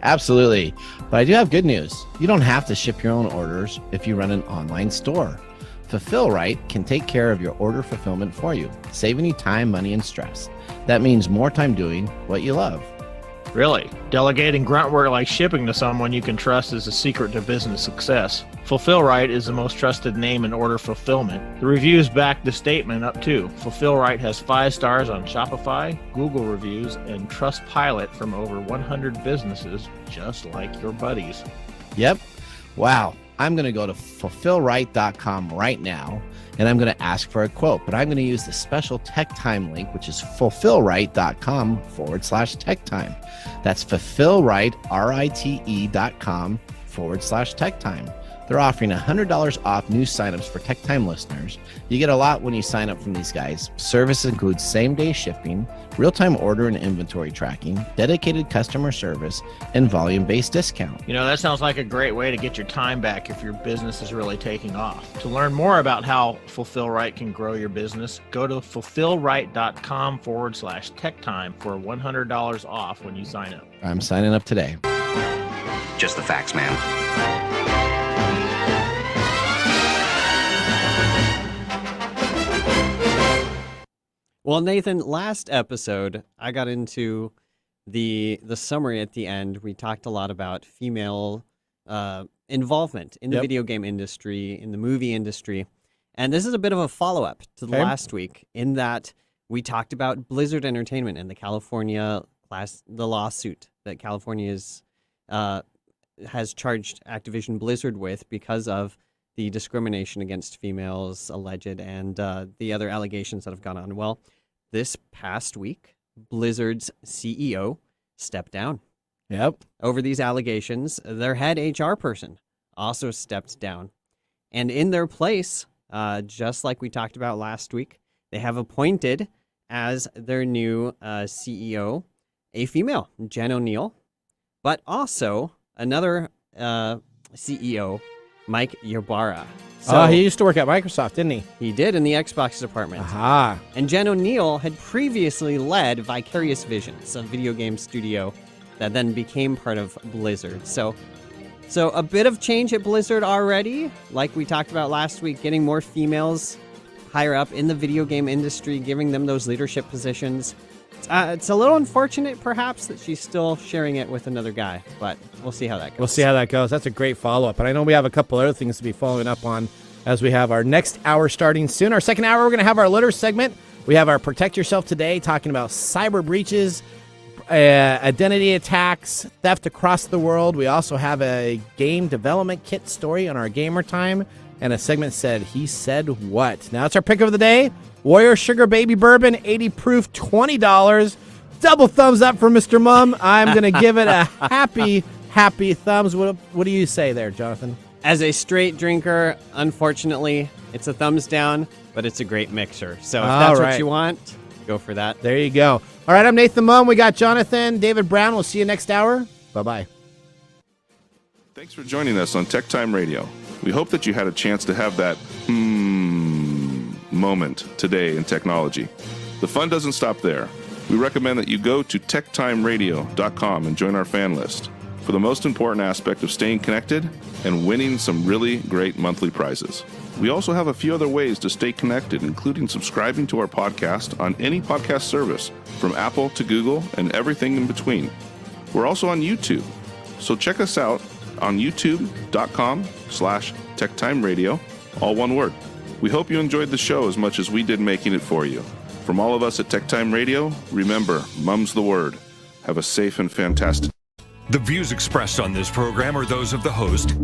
Absolutely. But I do have good news. You don't have to ship your own orders if you run an online store. Fulfill Right can take care of your order fulfillment for you, saving you time, money, and stress. That means more time doing what you love. Really, delegating grunt work like shipping to someone you can trust is a secret to business success. Fulfill Right is the most trusted name in order fulfillment. The reviews back the statement up too. Fulfill Right has 5 stars on Shopify, Google reviews, and Trustpilot from over 100 businesses, just like your buddies. Yep. Wow. I'm going to go to fulfillright.com right now, and I'm going to ask for a quote, but I'm going to use the special TechTime link, which is fulfillright.com/TechTime. That's fulfillright.com/TechTime. They're offering $100 off new signups for TechTime listeners. You get a lot when you sign up from these guys. Service includes same-day shipping, real-time order and inventory tracking, dedicated customer service, and volume-based discount. That sounds like a great way to get your time back if your business is really taking off. To learn more about how Fulfill Right can grow your business, go to fulfillright.com/TechTime for $100 off when you sign up. I'm signing up today. Just the facts, man. Well, Nathan, last episode, I got into the summary at the end. We talked a lot about female involvement in the video game industry, in the movie industry. And this is a bit of a follow-up to last week in that we talked about Blizzard Entertainment and the lawsuit that California has charged Activision Blizzard with because of the discrimination against females alleged and the other allegations that have gone on. Well, this past week, Blizzard's CEO stepped down. Yep. Over these allegations, their head HR person also stepped down. And in their place, just like we talked about last week, they have appointed as their new CEO a female, Jen O'Neill, but also another CEO, Mike Ybarra. So he used to work at Microsoft, didn't he? He did in the Xbox department. Aha. And Jen O'Neill had previously led Vicarious Visions, a video game studio that then became part of Blizzard. So a bit of change at Blizzard already, like we talked about last week, getting more females higher up in the video game industry, giving them those leadership positions. It's a little unfortunate, perhaps, that she's still sharing it with another guy, but we'll see how that goes. We'll see how that goes. That's a great follow-up. And I know we have a couple other things to be following up on as we have our next hour starting soon. Our second hour, we're going to have our litter segment. We have our Protect Yourself Today, talking about cyber breaches, identity attacks, theft across the world. We also have a game development kit story on our Gamer Time, and a segment said, He Said What? Now it's our pick of the day. Warrior Sugar Baby Bourbon, 80 proof, $20. Double thumbs up for Mr. Mum. I'm going to give it a happy thumbs. What do you say there, Jonathan? As a straight drinker, unfortunately, it's a thumbs down, but it's a great mixer. So if that's what you want, go for that. There you go. All right, I'm Nathan Mum. We got Jonathan, David Brown. We'll see you next hour. Bye-bye. Thanks for joining us on TechTime Radio. We hope that you had a chance to have that moment today in technology. The fun doesn't stop there. We recommend that you go to techtimeradio.com and join our fan list for the most important aspect of staying connected and winning some really great monthly prizes. We also have a few other ways to stay connected, including subscribing to our podcast on any podcast service, from Apple to Google and everything in between. We're also on YouTube, so check us out on youtube.com/techtimeradio, all one word. We hope you enjoyed the show as much as we did making it for you. From all of us at TechTime Radio, remember, Mum's the word. Have a safe and fantastic. The views expressed on this program are those of the host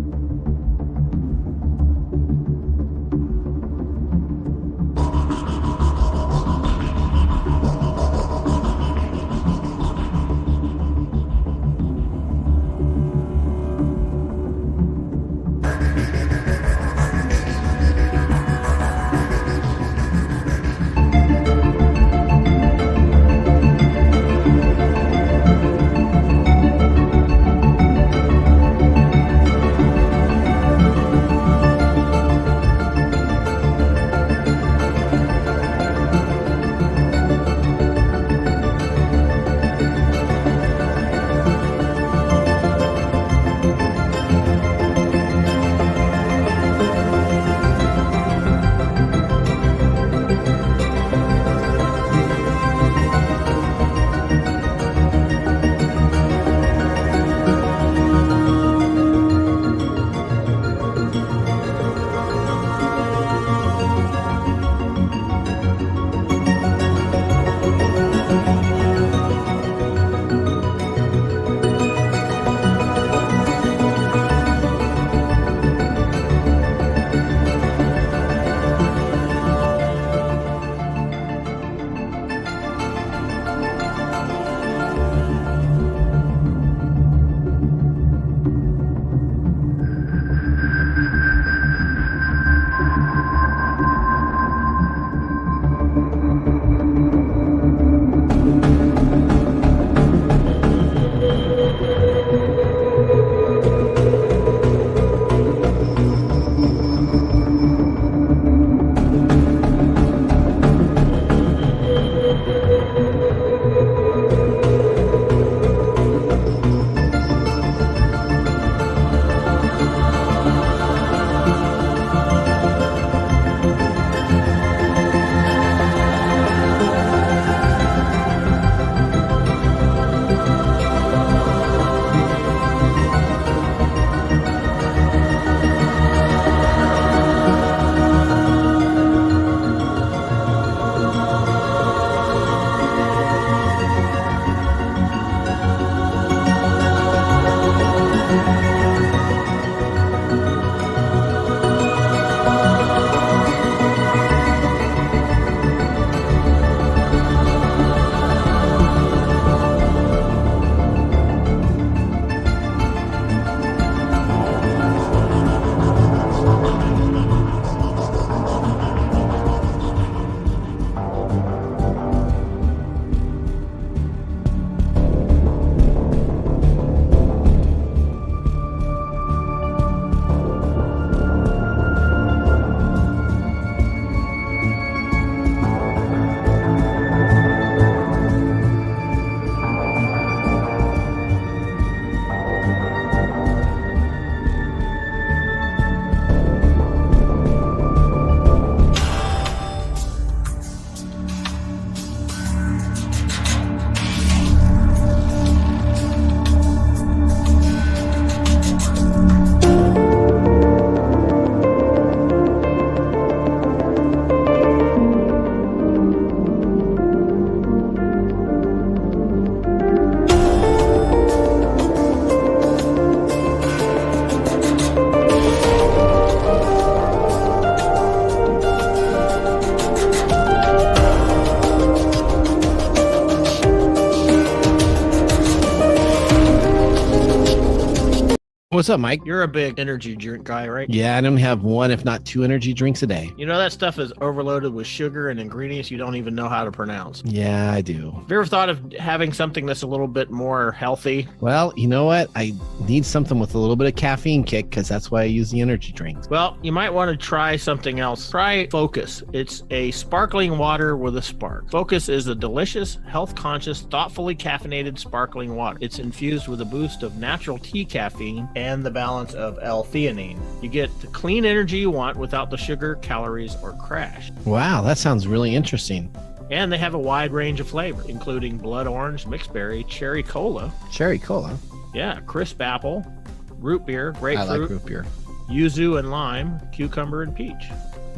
what's up, Mike? You're a big energy drink guy, right? Yeah, I only have one, if not two energy drinks a day. You know that stuff is overloaded with sugar and ingredients you don't even know how to pronounce. Yeah, I do. Have you ever thought of having something that's a little bit more healthy? Well, you know what? I need something with a little bit of caffeine kick because that's why I use the energy drinks. Well, you might want to try something else. Try Focus. It's a sparkling water with a spark. Focus is a delicious, health-conscious, thoughtfully caffeinated sparkling water. It's infused with a boost of natural tea caffeine and the balance of L-theanine. You get the clean energy you want without the sugar, calories, or crash. Wow, that sounds really interesting. And they have a wide range of flavors, including blood orange, mixed berry, cherry cola. Cherry cola? Yeah, crisp apple, root beer, grapefruit. I like root beer. Yuzu and lime, cucumber and peach.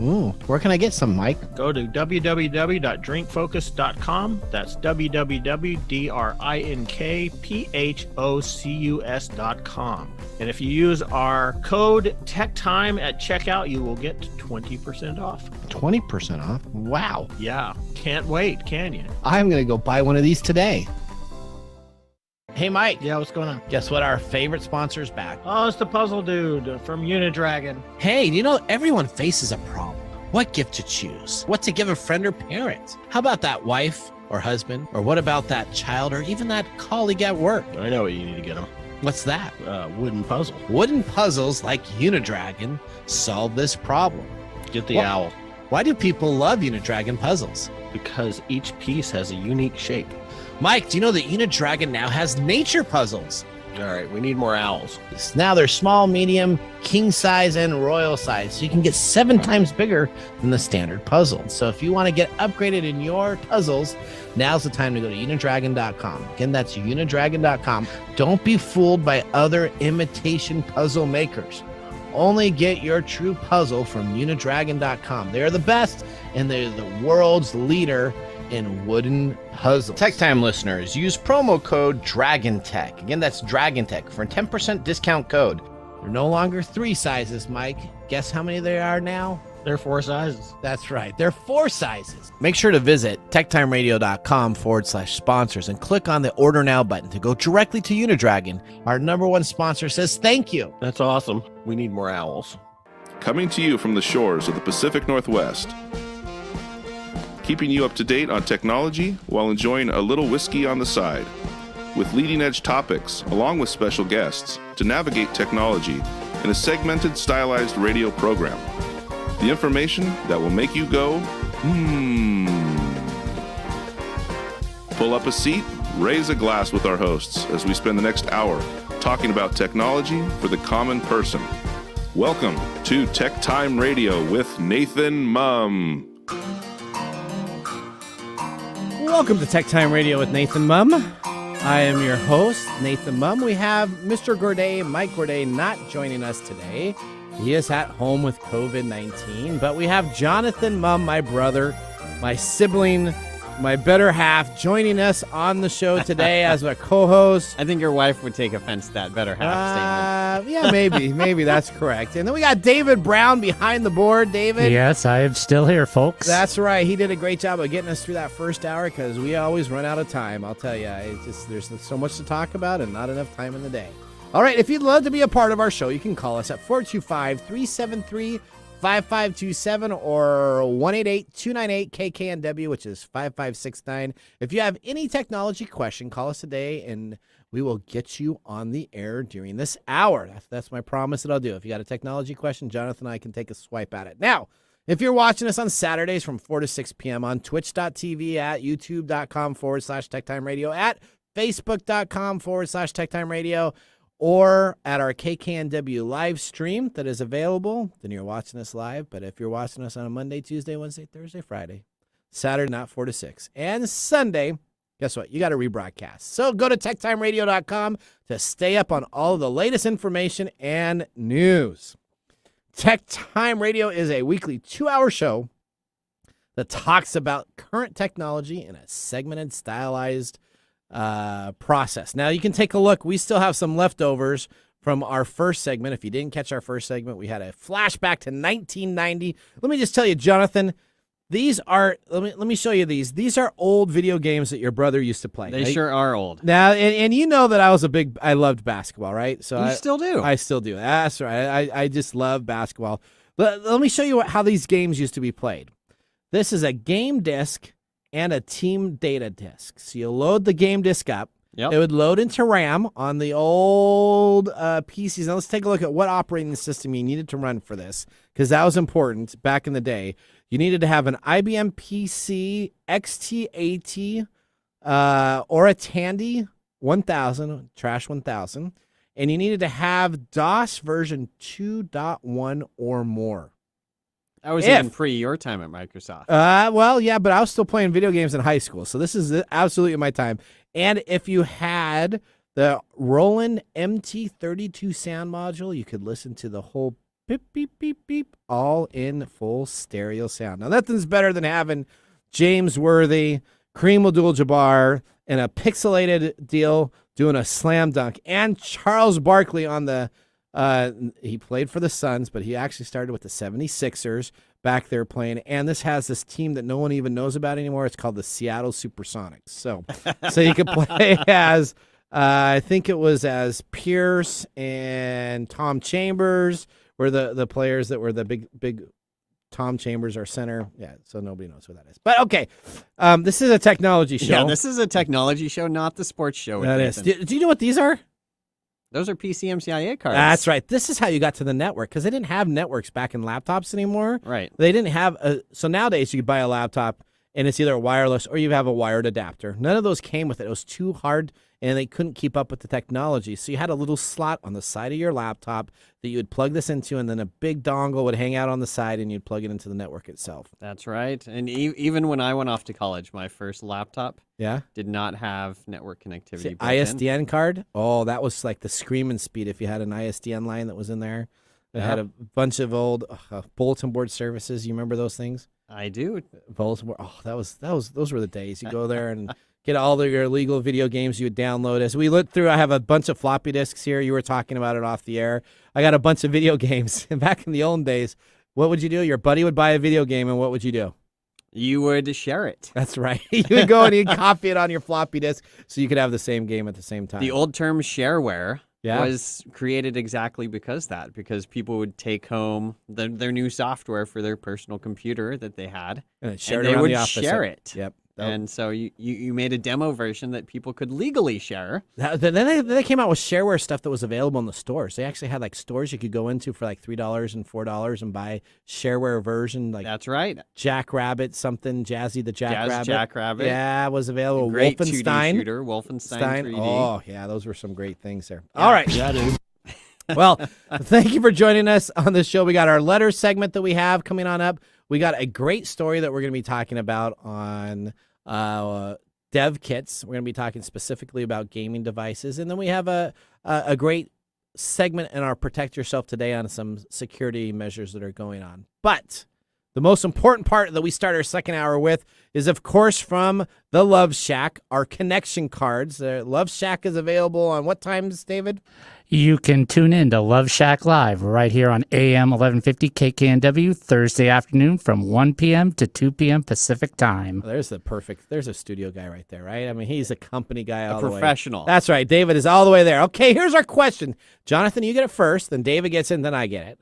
Ooh, where can I get some, Mike? Go to www.drinkfocus.com. That's www.drinkfocus.com. And if you use our code TechTime at checkout, you will get 20% off. 20% off? Wow. Yeah. Can't wait, can you? I'm going to go buy one of these today. Hey, Mike. Yeah, what's going on? Guess what? Our favorite sponsor's back. Oh, it's the puzzle dude from Unidragon. Hey, you know, everyone faces a problem. What gift to choose? What to give a friend or parent? How about that wife or husband? Or what about that child or even that colleague at work? I know what you need to get them. What's that? Wooden puzzle. Wooden puzzles like Unidragon solve this problem. Get the owl. Why do people love Unidragon puzzles? Because each piece has a unique shape. Mike, do you know that Unidragon now has nature puzzles? All right, we need more owls. Now they're small, medium, king size, and royal size. So you can get 7 times bigger than the standard puzzle. So if you want to get upgraded in your puzzles, now's the time to go to unidragon.com. Again, that's unidragon.com. Don't be fooled by other imitation puzzle makers. Only get your true puzzle from unidragon.com. They're the best, and they're the world's leader in wooden puzzles. Tech Time listeners, use promo code DRAGONTECH. Again, that's DRAGONTECH for a 10% discount code. They're no longer 3 sizes, Mike. Guess how many there are now? They're 4 sizes. That's right. They're 4 sizes. Make sure to visit techtimeradio.com/sponsors and click on the Order Now button to go directly to Unidragon. Our #1 sponsor says thank you. That's awesome. We need more owls. Coming to you from the shores of the Pacific Northwest, keeping you up to date on technology while enjoying a little whiskey on the side, with leading-edge topics along with special guests to navigate technology in a segmented, stylized radio program. The information that will make you go, Pull up a seat, raise a glass with our hosts as we spend the next hour talking about technology for the common person. Welcome to Tech Time Radio with Nathan Mum. Welcome to Tech Time Radio with Nathan Mum. I am your host, Nathan Mum. We have Mr. Gourdet, Mike Gourdet, not joining us today. He is at home with COVID-19, but we have Jonathan Mum, my brother, my sibling, my better half, joining us on the show today as a co-host. I think your wife would take offense to that better half statement. Yeah, maybe that's correct. And then we got David Brown behind the board. David? Yes, I am still here, folks. That's right. He did a great job of getting us through that first hour because we always run out of time. I'll tell you, there's so much to talk about and not enough time in the day. All right, if you'd love to be a part of our show, you can call us at 425-373-5527 or 188-298-KKNW, which is 5569. If you have any technology question, call us today, and we will get you on the air during this hour. That's my promise that I'll do. If you got a technology question, Jonathan and I can take a swipe at it. Now, if you're watching us on Saturdays from 4 to 6 p.m. on twitch.tv, at youtube.com/TechTime Radio, at facebook.com/TechTime Radio, or at our KKNW live stream that is available, then you're watching us live. But if you're watching us on a Monday, Tuesday, Wednesday, Thursday, Friday, Saturday, not 4 to 6, and Sunday, guess what? You got a rebroadcast. So go to techtimeradio.com to stay up on all of the latest information and news. Tech Time Radio is a weekly 2-hour show that talks about current technology in a segmented, stylized process. Now you can take a look. We still have some leftovers from our first segment. If you didn't catch our first segment, we had a flashback to 1990. Let me just tell you, Jonathan, These are let me show you these. These are old video games that your brother used to play. They sure are old. Now, and you know that I loved basketball, right? So You still do. I still do. That's right. I just love basketball. But let me show you how these games used to be played. This is a game disc and a team data disc. So you load the game disc up. Yep. It would load into RAM on the old PCs. Now let's take a look at what operating system you needed to run for this, because that was important back in the day. You needed to have an IBM PC XT80 or a Tandy 1000, Trash 1000, and you needed to have DOS version 2.1 or more. That was even pre your time at Microsoft. Well, yeah, but I was still playing video games in high school, so this is absolutely my time. And if you had the Roland MT32 sound module, you could listen to the whole beep, beep, beep, beep, all in full stereo sound. Now, nothing's better than having James Worthy, Kareem Abdul-Jabbar, and a pixelated deal doing a slam dunk, and Charles Barkley on the he played for the Suns, but he actually started with the 76ers back there playing. And this has this team that no one even knows about anymore. It's called the Seattle Supersonics. So you could play as, I think it was as Pierce and Tom Chambers were the players that were the big Tom Chambers, our center. Yeah, so nobody knows who that is. But okay, this is a technology show. Yeah, this is a technology show, not the sports show. That is. Do you know what these are? Those are PCMCIA cards. That's right. This is how you got to the network, because they didn't have networks back in laptops anymore. Right. They didn't have so nowadays you could buy a laptop and it's either wireless or you have a wired adapter. None of those came with it. It was too hard and they couldn't keep up with the technology. So you had a little slot on the side of your laptop that you would plug this into, and then a big dongle would hang out on the side and you'd plug it into the network itself. That's right. And even when I went off to college, my first laptop did not have network connectivity. See, ISDN card? Oh, that was like the screaming speed if you had an ISDN line that was in there. It had a bunch of old bulletin board services. You remember those things? I do. Bulletin board. Oh, those were the days. You go there and get all of your illegal video games you would download. As we look through, I have a bunch of floppy disks here. You were talking about it off the air. I got a bunch of video games. And back in the old days, what would you do? Your buddy would buy a video game, and what would you do? You would share it. That's right. You would go and you'd copy it on your floppy disk so you could have the same game at the same time. The old term shareware was created exactly because people would take home their new software for their personal computer that they had, and they would share it. Yep. And so you made a demo version that people could legally share. Then they came out with shareware stuff that was available in the stores. They actually had like stores you could go into for like $3 and $4 and buy shareware version. Like that's right. Jackrabbit something, Jazzy the Jackrabbit. Jackrabbit. Yeah, was available. Great Wolfenstein 2D shooter, Wolfenstein 3D. Oh yeah, those were some great things there. Yeah. All right. Yeah, dude. Well, thank you for joining us on this show. We got our letter segment that we have coming on up. We got a great story that we're going to be talking about on dev kits. We're going to be talking specifically about gaming devices. And then we have a great segment in our Protect Yourself Today on some security measures that are going on. But the most important part that we start our second hour with is, of course, from the Love Shack, our connection cards. Love Shack is available on what times, David? You can tune in to Love Shack Live right here on AM 1150 KKNW Thursday afternoon from 1 p.m. to 2 p.m. Pacific time. Well, there's a studio guy right there, right? I mean, he's a company guy all a the way. Professional. That's right. David is all the way there. Okay, here's our question. Jonathan, you get it first, then David gets it, and then I get it.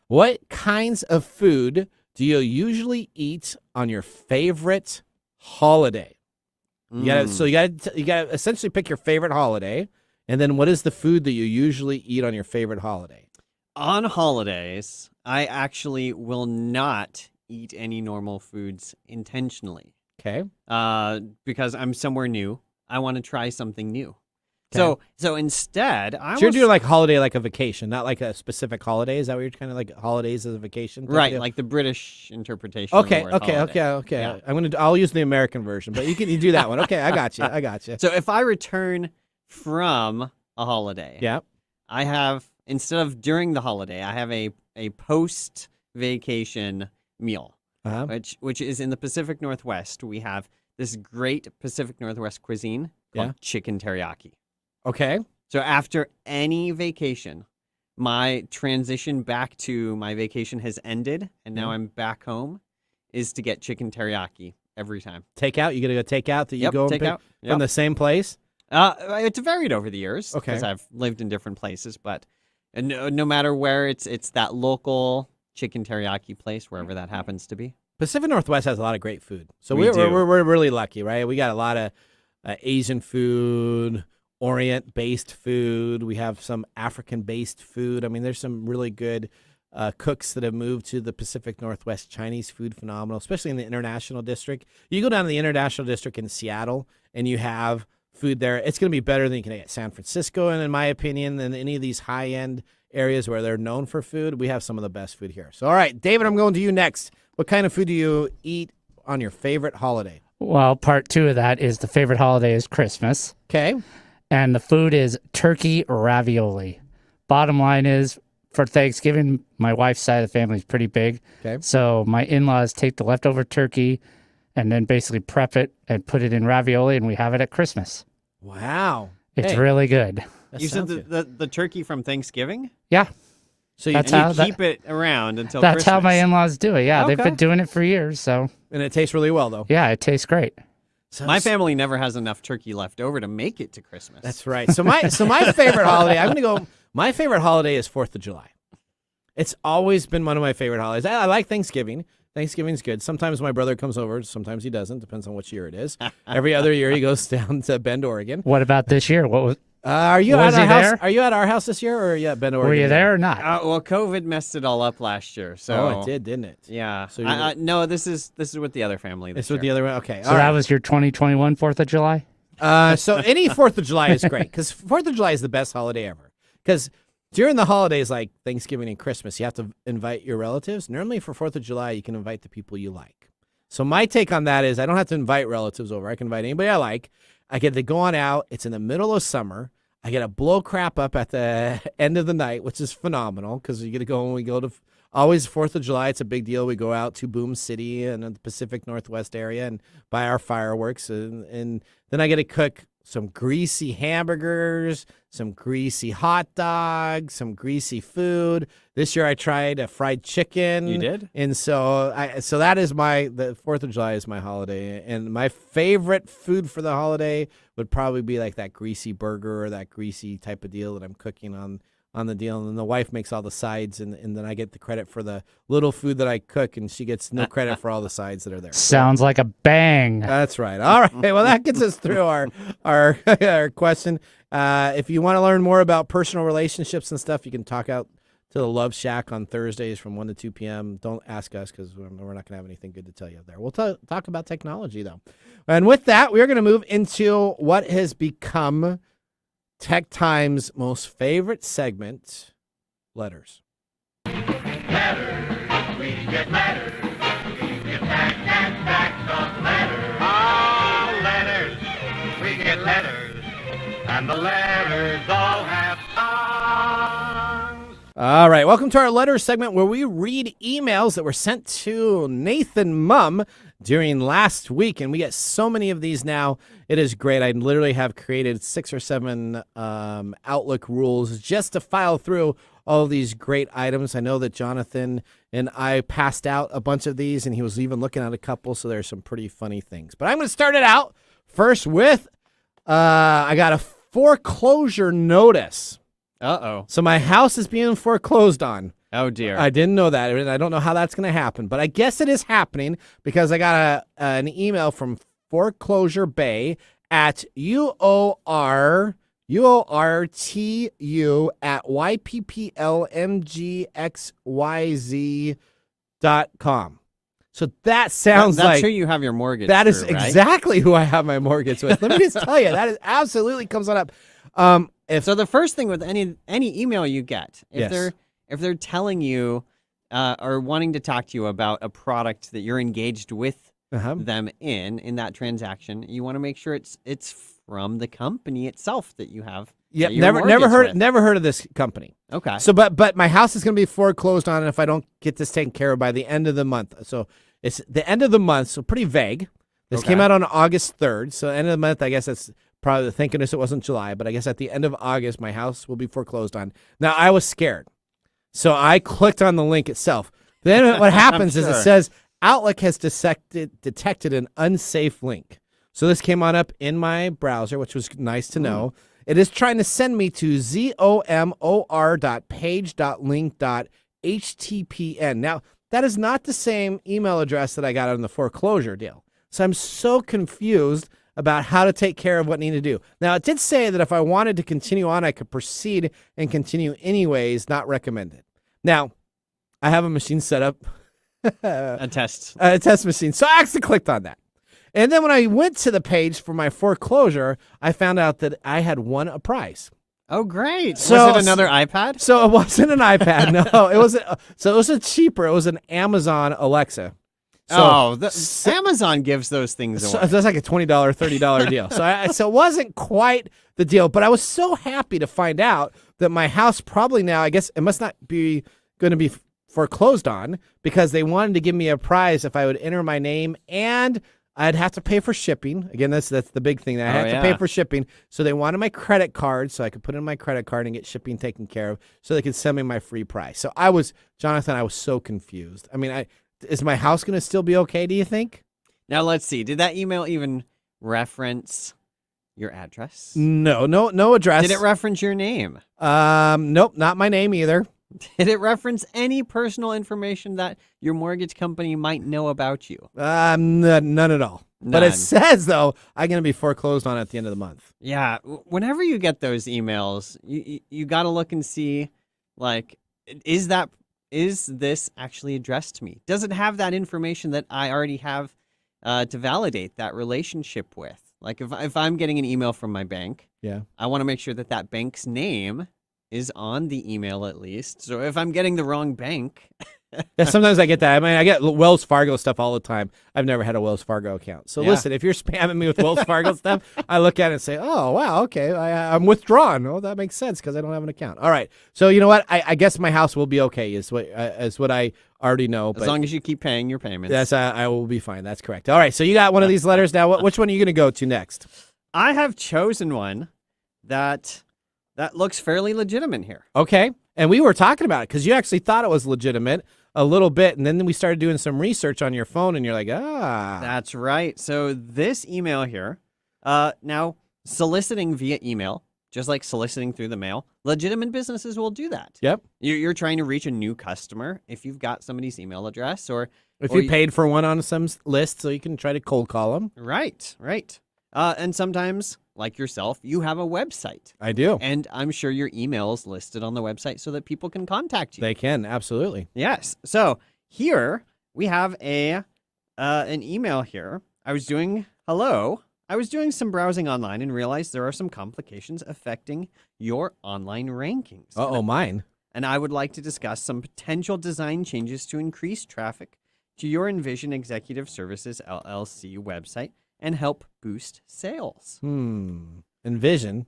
What kinds of food do you usually eat on your favorite holiday? You gotta essentially pick your favorite holiday. And then what is the food that you usually eat on your favorite holiday? On holidays, I actually will not eat any normal foods intentionally. Okay. Because I'm somewhere new. I want to try something new. Okay. So instead, you're doing like holiday, like a vacation, not like a specific holiday. Is that what you're kind of like holidays as a vacation? Right, like the British interpretation. Okay. Of the word holiday. Yeah. I'll use the American version, but you do that one. Okay, I got you. So if I return from a holiday, I have, instead of during the holiday, I have a post vacation meal, which is in the Pacific Northwest. We have this great Pacific Northwest cuisine called chicken teriyaki. Okay. So after any vacation, my transition back to my vacation has ended, and now I'm back home, is to get chicken teriyaki every time. Takeout? You got to go takeout that you Yep, go and take pick out. from the same place? It's varied over the years Okay. because I've lived in different places, but no matter where, it's that local chicken teriyaki place, wherever that happens to be. Pacific Northwest has a lot of great food. So We do. we're really lucky, right? We got a lot of Asian food, Orient-based food. We have some African-based food. I mean, there's some really good cooks that have moved to the Pacific Northwest. Chinese food, phenomenal, especially in the International District. You go down to the International District in Seattle, and you have food there. It's going to be better than you can get at San Francisco, and in my opinion, than any of these high-end areas where they're known for food. We have some of the best food here. So, all right, David, I'm going to you next. What kind of food do you eat on your favorite holiday? Well, part 2 of that is the favorite holiday is Christmas. Okay. And the food is turkey ravioli. Bottom line is, for Thanksgiving, my wife's side of the family is pretty big. Okay. So my in-laws take the leftover turkey and then basically prep it and put it in ravioli, and we have it at Christmas. Wow. It's really good. You said the turkey from Thanksgiving? Yeah. So you keep it around until That's Christmas. how my in-laws do it. Yeah, they've Okay. been doing it for years. So. And it tastes really well, though. Yeah, it tastes great. My family never has enough turkey left over to make it to Christmas. That's right. So my favorite holiday, I'm going to go, my favorite holiday is 4th of July. It's always been one of my favorite holidays. I like Thanksgiving. Thanksgiving's good. Sometimes my brother comes over. Sometimes he doesn't. Depends on which year it is. Every other year he goes down to Bend, Oregon. What about this year? What was? Are you Was at our he house? there? Are you at our house this year, or are you at Bend, Oregon? Were you there or not? Well, COVID messed it all up last year. So Oh, it did, didn't it? Yeah. So No, this is with the other family. It's with the other one. Okay. So all that right. was your 2021 4th of July? So any 4th of July is great because 4th of July is the best holiday ever. Because during the holidays like Thanksgiving and Christmas, you have to invite your relatives. Normally for 4th of July, you can invite the people you like. So my take on that is I don't have to invite relatives over. I can invite anybody I like. I get to go on out. It's in the middle of summer. I get to blow crap up at the end of the night, which is phenomenal because you get to go when we go to always 4th of July. It's a big deal. We go out to Boom City and the Pacific Northwest area and buy our fireworks. And then I get to cook some greasy hamburgers, some greasy hot dogs, some greasy food. This year I tried a fried chicken. You did? And so that is the 4th of July is my holiday. And my favorite food for the holiday would probably be like that greasy burger or that greasy type of deal that I'm cooking on the deal. And then the wife makes all the sides and then I get the credit for the little food that I cook and she gets no credit for all the sides that are there. Sounds like a bang. That's right. All right. Well, that gets us through our question. If you want to learn more about personal relationships and stuff, you can talk out to the Love Shack on Thursdays from 1 to 2 p.m. Don't ask us because we're not going to have anything good to tell you there. We'll talk about technology, though. And with that, we're going to move into what has become Tech Time's most favorite segment, letters. Letters, we get letters. We get back and back of letters. Oh, letters, we get letters. And the letters all have songs. All right, welcome to our letters segment where we read emails that were sent to Nathan Mum during last week, and we get so many of these now. It is great. I literally have created 6 or 7 Outlook rules just to file through all these great items. I know that Jonathan and I passed out a bunch of these, and he was even looking at a couple, so there's some pretty funny things. But I'm going to start it out first with I got a foreclosure notice. Uh-oh. So my house is being foreclosed on. Oh, dear. I didn't know that, and I don't know how that's going to happen, but I guess it is happening because I got an email from Foreclosure Bay at YPPLMGXYZ.com. So that sounds That's like who you have your mortgage that is through, right? exactly who I have my mortgage with. Let me just tell you, that is absolutely comes on up. So the first thing with any email you get, Yes. if they're telling you or wanting to talk to you about a product that you're engaged with them in that transaction, you want to make sure it's from the company itself that you have. Yeah, that you're never heard of this company. Okay. So, but my house is going to be foreclosed on if I don't get this taken care of by the end of the month. So it's the end of the month, so pretty vague. This came out on August 3rd, so end of the month. I guess that's probably thank goodness it wasn't July, but I guess at the end of August, my house will be foreclosed on. Now I was scared, so I clicked on the link itself. Then what happens is it says Outlook has detected an unsafe link. So this came on up in my browser, which was nice to know. It is trying to send me to zomor.page.link.htpn. Now, that is not the same email address that I got on the foreclosure deal. So I'm so confused about how to take care of what I need to do. Now, it did say that if I wanted to continue on, I could proceed and continue anyways, not recommended. Now, I have a machine set up. A test machine. So I actually clicked on that. And then when I went to the page for my foreclosure, I found out that I had won a prize. Oh, great. So, was it another iPad? So it wasn't an iPad. No, it wasn't. So it was a cheaper. It was an Amazon Alexa. So, Amazon gives those things away. So that's like a $20, $30 deal. So it wasn't quite the deal, but I was so happy to find out that my house probably now, I guess it must not be going to be foreclosed on because they wanted to give me a prize if I would enter my name and I'd have to pay for shipping. Again, that's the big thing. That I have to pay for shipping. So they wanted my credit card so I could put in my credit card and get shipping taken care of so they could send me my free prize. So Jonathan, I was so confused. I mean, is my house going to still be okay, do you think? Now, let's see. Did that email even reference your address? No address. Did it reference your name? Nope, not my name either. Did it reference any personal information that your mortgage company might know about you? None at all. None. But it says, though, I'm going to be foreclosed on at the end of the month. Yeah. Whenever you get those emails, you got to look and see, like, is this actually addressed to me? Does it have that information that I already have to validate that relationship with? Like, if I'm getting an email from my bank, I want to make sure that bank's name is on the email at least. So if I'm getting the wrong bank. Yeah, sometimes I get that. I mean, I get Wells Fargo stuff all the time. I've never had a Wells Fargo account. So listen, if you're spamming me with Wells Fargo stuff, I look at it and say, oh, wow, okay, I'm withdrawn. Oh, that makes sense because I don't have an account. All right. So you know what? I guess my house will be okay is what I already know. As long as you keep paying your payments. Yes, I will be fine. That's correct. All right. So you got one of these letters now. Which one are you going to go to next? I have chosen one that looks fairly legitimate here. Okay. And we were talking about it because you actually thought it was legitimate a little bit. And then we started doing some research on your phone and you're like, That's right. So this email here, now soliciting via email, just like soliciting through the mail, legitimate businesses will do that. Yep. You're trying to reach a new customer. If you've got somebody's email address or you paid for one on some list so you can try to cold call them. Right. And sometimes, like yourself, you have a website. I do. And I'm sure your email is listed on the website so that people can contact you. They can, absolutely. Yes. So here we have an email here. I was doing some browsing online and realized there are some complications affecting your online rankings. Mine. And I would like to discuss some potential design changes to increase traffic to your Envision Executive Services LLC website and help boost sales. Envision.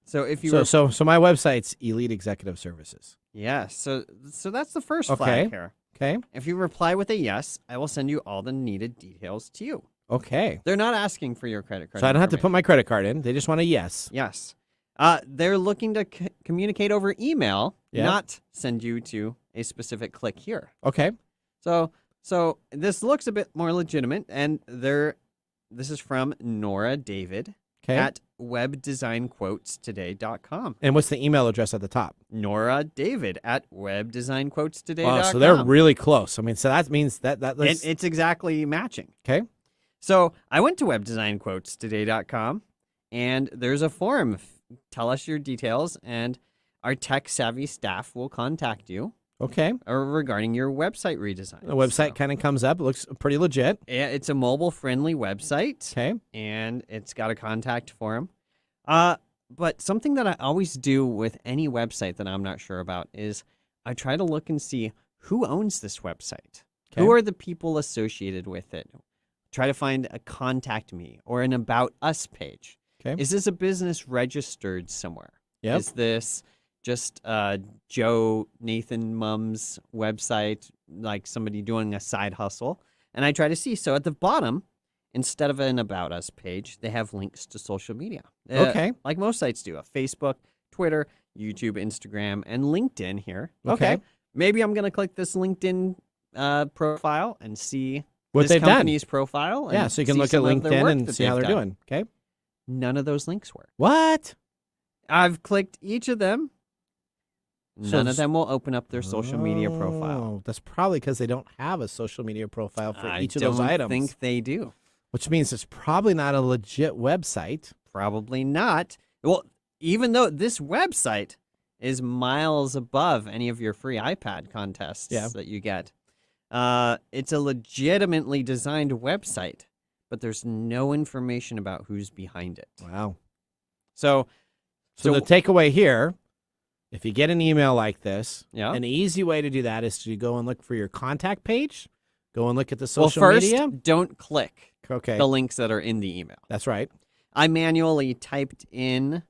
So if you so my website's Elite Executive Services. Yes. So that's the first flag here. Okay. If you reply with a yes, I will send you all the needed details to you. Okay. They're not asking for your credit card. So I don't have to put my credit card in. They just want a yes. Yes. They're looking to communicate over email, not send you to a specific click here. Okay. So this looks a bit more legitimate, and this is from Nora David at webdesignquotestoday.com. And what's the email address at the top? Nora David at webdesignquotestoday.com. Oh, so they're really close. I mean, so that means that it's exactly matching. Okay. So I went to webdesignquotestoday.com, and there's a forum. Tell us your details, and our tech-savvy staff will contact you. Okay. Or regarding your website redesign. The website kind of comes up. It looks pretty legit. Yeah, it's a mobile-friendly website. Okay. And it's got a contact form. But something that I always do with any website that I'm not sure about is I try to look and see who owns this website. Okay. Who are the people associated with it? Try to find a contact me or an about us page. Okay. Is this a business registered somewhere? Yep. Is this just Joe Nathan Mum's website, like somebody doing a side hustle? And I try to see. So at the bottom, instead of an About Us page, they have links to social media. Okay. Like most sites do. Facebook, Twitter, YouTube, Instagram, and LinkedIn here. Okay. Maybe I'm going to click this LinkedIn profile and see What this they've done. company's profile. And Yeah, so you can see look at some of their LinkedIn work and that see how they've they're done. doing. Okay. None of those links were. What? I've clicked each of them. So None of them will open up their social media profile. Oh, that's probably because they don't have a social media profile for I each of those items. don't think they do. Which means it's probably not a legit website. Probably not. Well, even though this website is miles above any of your free iPad contests that you get, it's a legitimately designed website, but there's no information about who's behind it. Wow. So the takeaway here, if you get an email like this, Yeah. an easy way to do that is to go and look for your contact page, go and look at the social well, first, media. don't click Okay. the links that are in the email. That's right. I manually typed in,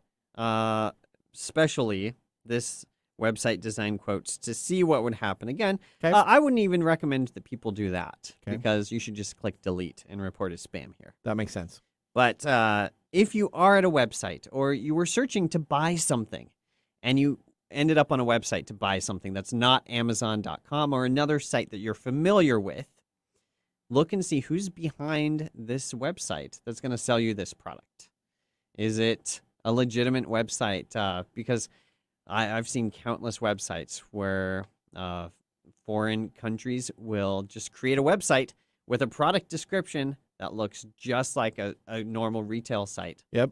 especially this website design quotes to see what would happen. Again, Okay. I wouldn't even recommend that people do that Okay. because you should just click delete and report as spam here. That makes sense. But if you are at a website or you were searching to buy something and you ended up on a website to buy something that's not Amazon.com or another site that you're familiar with, look and see who's behind this website that's going to sell you this product. Is it a legitimate website? Because I've seen countless websites where foreign countries will just create a website with a product description that looks just like a normal retail site. Yep.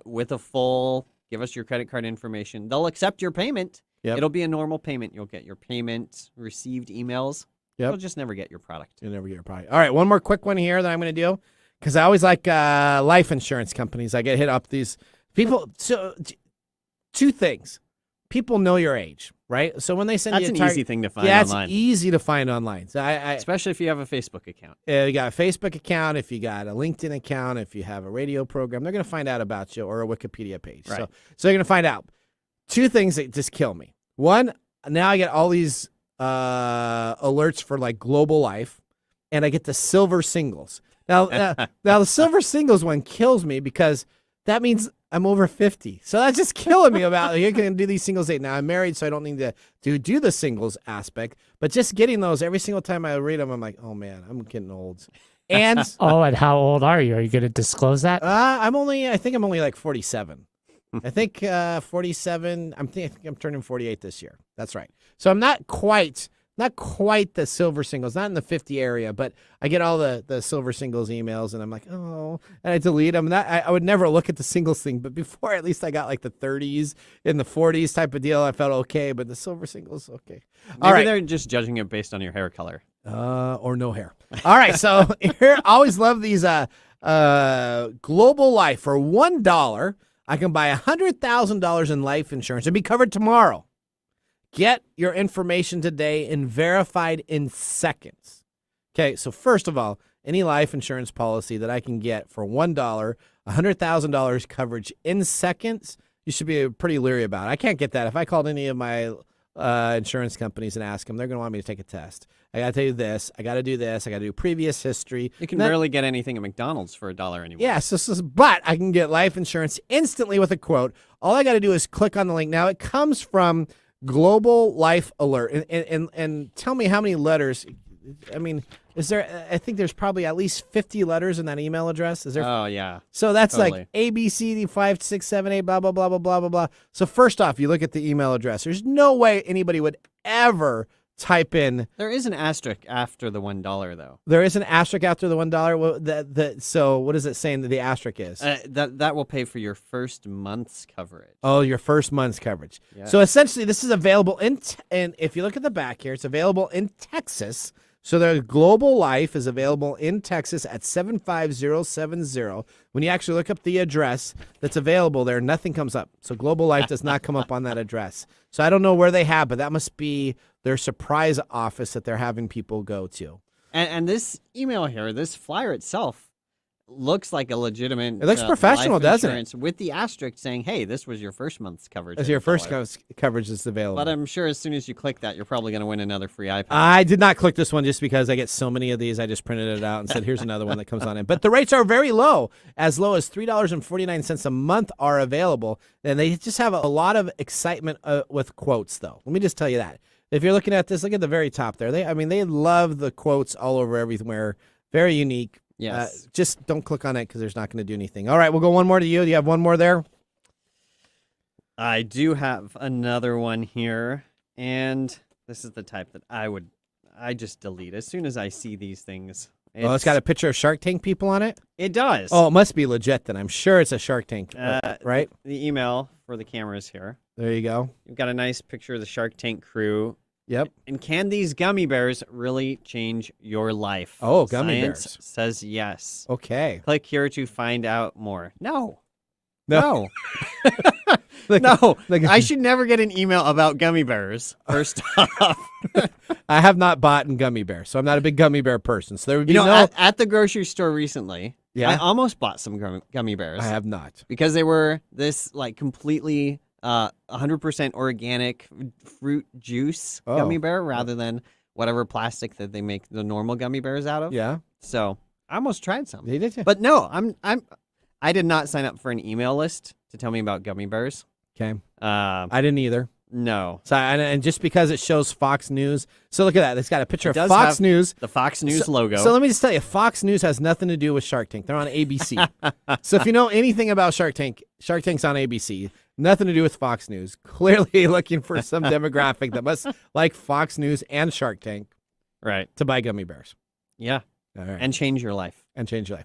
With a full, give us your credit card information. They'll accept your payment. Yep. It'll be a normal payment. You'll get your payment received emails. Yep. You'll just never get your product. You'll never get your product. All right, one more quick one here that I'm going to do because I always like life insurance companies. I get hit up these people. So two things. People know your age, right? So when they send That's you an easy thing to find yeah, online. it's easy to find online. So especially if you have a Facebook account. You got a Facebook account, if you got a LinkedIn account, if you have a radio program, they're going to find out about you or a Wikipedia page. Right. So they're going to find out. Two things that just kill me. One, now I get all these alerts for like global life, and I get the silver singles. Now the silver singles one kills me because that means I'm over 50. So that's just killing me about you can do these singles. Now I'm married, so I don't need to do the singles aspect. But just getting those every single time I read them, I'm like, oh man, I'm getting old. And and how old are you? Are you going to disclose that? I think I'm only like 47. I think 47. I think I'm turning 48 this year. That's right. So I'm not quite the silver singles, not in the 50 area, but I get all the silver singles emails, and I'm like, oh, and I delete them. I would never look at the singles thing, but before at least I got like the 30s and the 40s type of deal. I felt okay, but the silver singles, okay. All Maybe right. they're just judging it based on your hair color. Or no hair. All right, so here, I always love these Global Life. For $1, I can buy $100,000 in life insurance and be covered tomorrow. Get your information today and verified in seconds. Okay, so first of all, any life insurance policy that I can get for $1, $100,000 coverage in seconds, you should be pretty leery about it. I can't get that. If I called any of my insurance companies and ask them, they're going to want me to take a test. I got to tell you this. I got to do this. I got to do previous history. You can barely get anything at McDonald's for $1 anymore. Yes, but I can get life insurance instantly with a quote. All I got to do is click on the link. Now, it comes from Global Life Alert. And tell me how many letters. I mean, is there? I think there's probably at least 50 letters in that email address. Is there? Oh, yeah. So that's totally. like A, B, C, D, 5, 6, 7, 8, blah, blah, blah, blah, blah, blah, blah. So first off, you look at the email address. There's no way anybody would ever type in. There is an asterisk after the $1, though. There is an asterisk after the $1. Well, so what is it saying that the asterisk is? That will pay for your first month's coverage. Oh, your first month's coverage. Yeah. So essentially, this is available and if you look at the back here, it's available in Texas. So the Global Life is available in Texas at 75070. When you actually look up the address that's available there, nothing comes up. So Global Life does not come up on that address. So I don't know where they have, but that must be their surprise office that they're having people go to. And this email here, this flyer itself, looks like a legitimate. It looks professional, life doesn't it? insurance with the asterisk saying, "Hey, this was your first month's coverage." As at your first $1. coverage is available. But I'm sure as soon as you click that, you're probably going to win another free iPad. I did not click this one just because I get so many of these. I just printed it out and said, here's another one that comes on in. But the rates are very low. As low as $3.49 a month are available. And they just have a lot of excitement with quotes, though. Let me just tell you that. If you're looking at this, look at the very top there. They love the quotes all over everywhere. Very unique. Yes. Just don't click on it because there's not going to do anything. All right, we'll go one more to you. Do you have one more there? I do have another one here, and this is the type that I just delete as soon as I see these things. It's got a picture of Shark Tank people on it? It does. Oh, it must be legit then. I'm sure it's a Shark Tank, right? The email for the cameras here. There you go. You've got a nice picture of the Shark Tank crew. Yep. And can these gummy bears really change your life? Oh, gummy Science bears. says yes. Okay. Click here to find out more. No. No. No. I should never get an email about gummy bears, first off. I have not bought in gummy bear, so I'm not a big gummy bear person. So there would be at the grocery store recently, Yeah? I almost bought some gummy bears. I have not. Because they were this like completely 100% organic fruit juice gummy bear rather than whatever plastic that they make the normal gummy bears out of. Yeah. So I almost tried some. You did? But no, I did not sign up for an email list to tell me about gummy bears. Okay. I didn't either. No. So and just because it shows Fox News, so look at that. It's got a picture It of does Fox have News. The Fox News logo. So let me just tell you, Fox News has nothing to do with Shark Tank. They're on ABC. So if you know anything about Shark Tank's on ABC. Nothing to do with Fox News. Clearly looking for some demographic that must like Fox News and Shark Tank, right, to buy gummy bears. Yeah. All right. And change your life.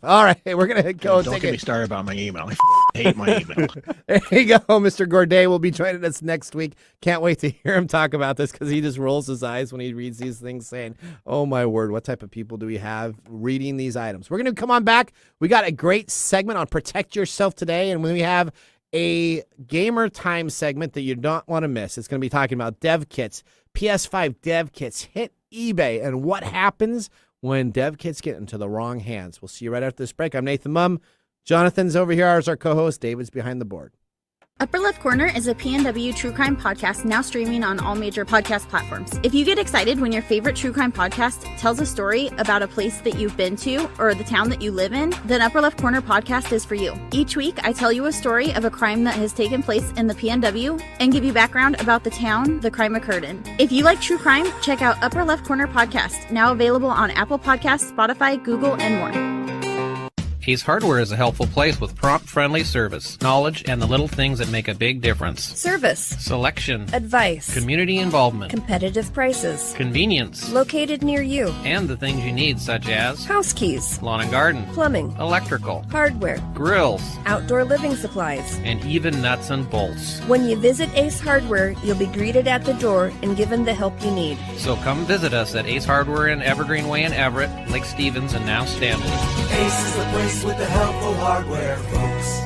All right, we're gonna go. Don't take get it. me started about my email. I hate my email. There you go. Mr. Gourdet will be joining us next week. Can't wait to hear him talk about this because he just rolls his eyes when he reads these things saying, oh, my word, what type of people do we have reading these items? We're going to come on back. We got a great segment on Protect Yourself today, and we have a gamer time segment that you don't want to miss. It's going to be talking about dev kits, PS5 dev kits, hit eBay, and what happens when dev kits get into the wrong hands. We'll see you right after this break. I'm Nathan Mumm. Jonathan's over here as our co-host. David's behind the board. Upper Left Corner is a PNW true crime podcast now streaming on all major podcast platforms. If you get excited when your favorite true crime podcast tells a story about a place that you've been to or the town that you live in, then Upper Left Corner podcast is for you. Each week, I tell you a story of a crime that has taken place in the PNW and give you background about the town the crime occurred in. If you like true crime, check out Upper Left Corner podcast, now available on Apple Podcasts, Spotify, Google, and more. Ace Hardware is a helpful place with prompt, friendly service, knowledge, and the little things that make a big difference. Service. Selection. Advice. Community involvement. Competitive prices. Convenience. Located near you. And the things you need, such as house keys, lawn and garden, plumbing, electrical, hardware, grills, outdoor living supplies, and even nuts and bolts. When you visit Ace Hardware, you'll be greeted at the door and given the help you need. So come visit us at Ace Hardware in Evergreen Way in Everett, Lake Stevens, and now Stanley. Ace is the place with the helpful hardware, folks.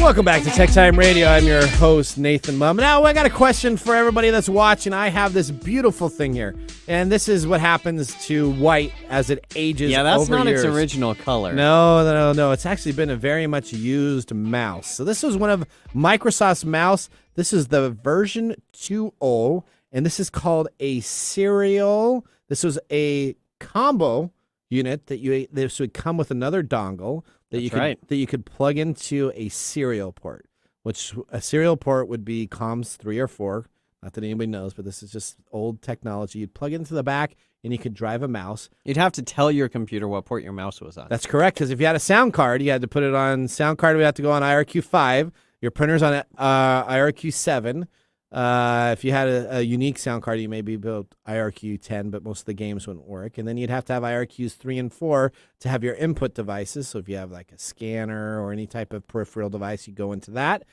Welcome back to TechTime Radio. I'm your host, Nathan Mumm. Now, I got a question for everybody that's watching. I have this beautiful thing here, and this is what happens to white as it ages over years. Yeah, that's not its original color. No. It's actually been a very much used mouse. So this was one of Microsoft's mouse. This is the version 2.0, and this is called a serial. This was a combo unit this would come with another dongle that you could plug into a serial port, which a serial port would be comms 3 or 4. Not that anybody knows, but this is just old technology. You'd plug it into the back, and you could drive a mouse. You'd have to tell your computer what port your mouse was on. That's correct, because if you had a sound card, you had to put it on sound card. We have to go on IRQ5. Your printer's on IRQ7. If you had a unique sound card, you maybe built IRQ10, but most of the games wouldn't work. And then you'd have to have IRQs 3 and 4 to have your input devices. So if you have like a scanner or any type of peripheral device, you go into that.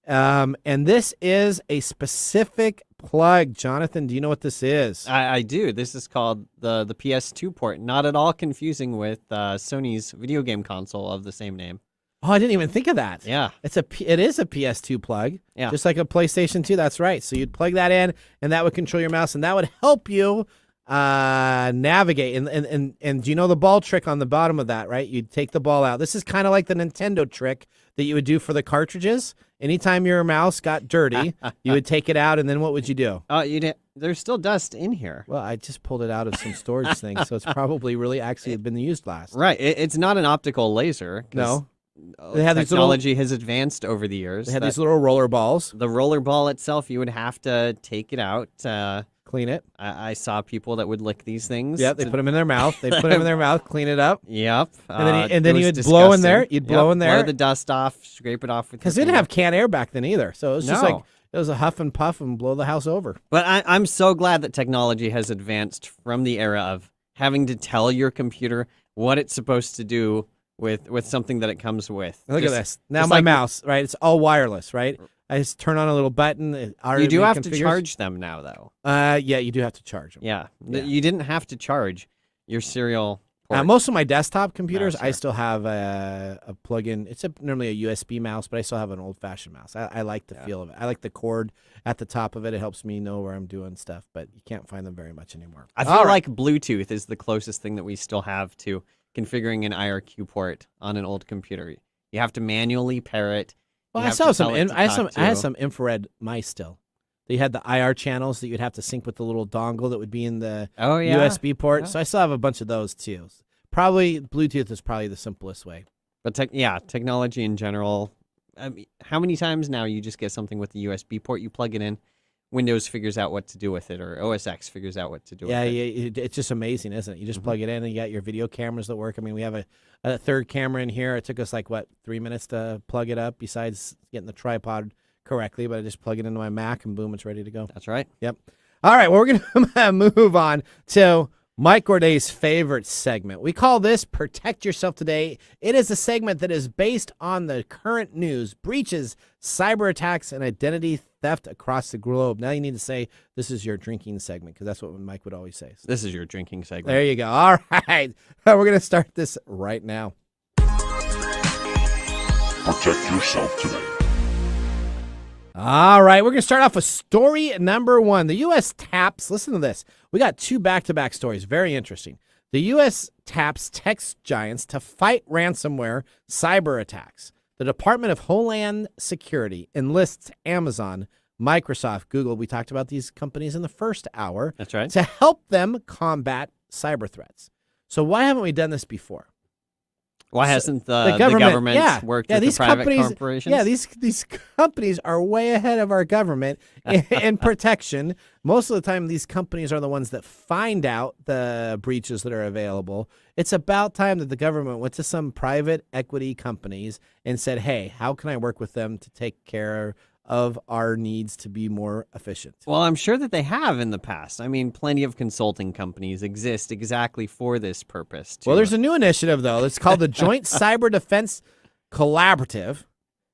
And this is a specific plug. Jonathan, do you know what this is? I do. This is called the PS2 port. Not at all confusing with Sony's video game console of the same name. Oh, I didn't even think of that. Yeah. It is a PS2 plug. Yeah. Just like a PlayStation 2. That's right. So you'd plug that in, and that would control your mouse, and that would help you navigate. And do you know the ball trick on the bottom of that, right? You'd take the ball out. This is kind of like the Nintendo trick that you would do for the cartridges. Anytime your mouse got dirty, you would take it out, and then what would you do? There's still dust in here. Well, I just pulled it out of some storage thing, so it's probably really actually been used last. Right. It's not an optical laser. No. They had these technology has advanced over the years. They had these little roller balls. The roller ball itself, you would have to take it out. Clean it. I saw people that would lick these things. Yep, they put them in their mouth. They put them in their mouth, clean it up. Yep. And then you would blow in there. You'd blow in there. Blow the dust off, scrape it off. Because they didn't have canned air back then either. So it was just like, it was a huff and puff and blow the house over. But I'm so glad that technology has advanced from the era of having to tell your computer what it's supposed to do with something that it comes with. Look at this. Now my mouse, right? It's all wireless, right? I just turn on a little button. You do have to charge them now, though. Yeah, you do have to charge them. Yeah. You didn't have to charge your serial port. Most of my desktop computers, I still have a plug-in. It's normally a USB mouse, but I still have an old-fashioned mouse. I like the feel of it. I like the cord at the top of it. It helps me know where I'm doing stuff, but you can't find them very much anymore. I feel like Bluetooth is the closest thing that we still have to configuring an IRQ port on an old computer. You have to manually pair it. Well, I still have some. I had some infrared mice still. They had the IR channels that you'd have to sync with the little dongle that would be in the USB port. Yeah. So I still have a bunch of those too. Probably Bluetooth is probably the simplest way. But technology in general. I mean, how many times now you just get something with the USB port, you plug it in, Windows figures out what to do with it, or OS X figures out what to do with it. Yeah, it's just amazing, isn't it? You just plug it in and you got your video cameras that work. I mean, we have a third camera in here. It took us 3 minutes to plug it up besides getting the tripod correctly, but I just plug it into my Mac and boom, it's ready to go. That's right. Yep. All right, well, we're going to move on to Mike Gorday's favorite segment. We call this Protect Yourself Today. It is a segment that is based on the current news, breaches, cyber attacks, and identity theft across the globe. Now you need to say this is your drinking segment, because that's what Mike would always say. This is your drinking segment. There you go. All right. We're going to start this right now. Protect yourself today. All right, we're going to start off with story number 1. The U.S. taps, listen to this. We got 2 back-to-back stories. Very interesting. The U.S. taps tech giants to fight ransomware cyber attacks. The Department of Homeland Security enlists Amazon, Microsoft, Google. We talked about these companies in the first hour. That's right. To help them combat cyber threats. So why haven't we done this before? Why hasn't the government worked with these the private companies, corporations? Yeah, these companies are way ahead of our government in protection. Most of the time, these companies are the ones that find out the breaches that are available. It's about time that the government went to some private equity companies and said, hey, how can I work with them to take care of our needs to be more efficient? Well, I'm sure that they have in the past. I mean, plenty of consulting companies exist exactly for this purpose. Well, there's a new initiative, though. It's called the Joint Cyber Defense Collaborative,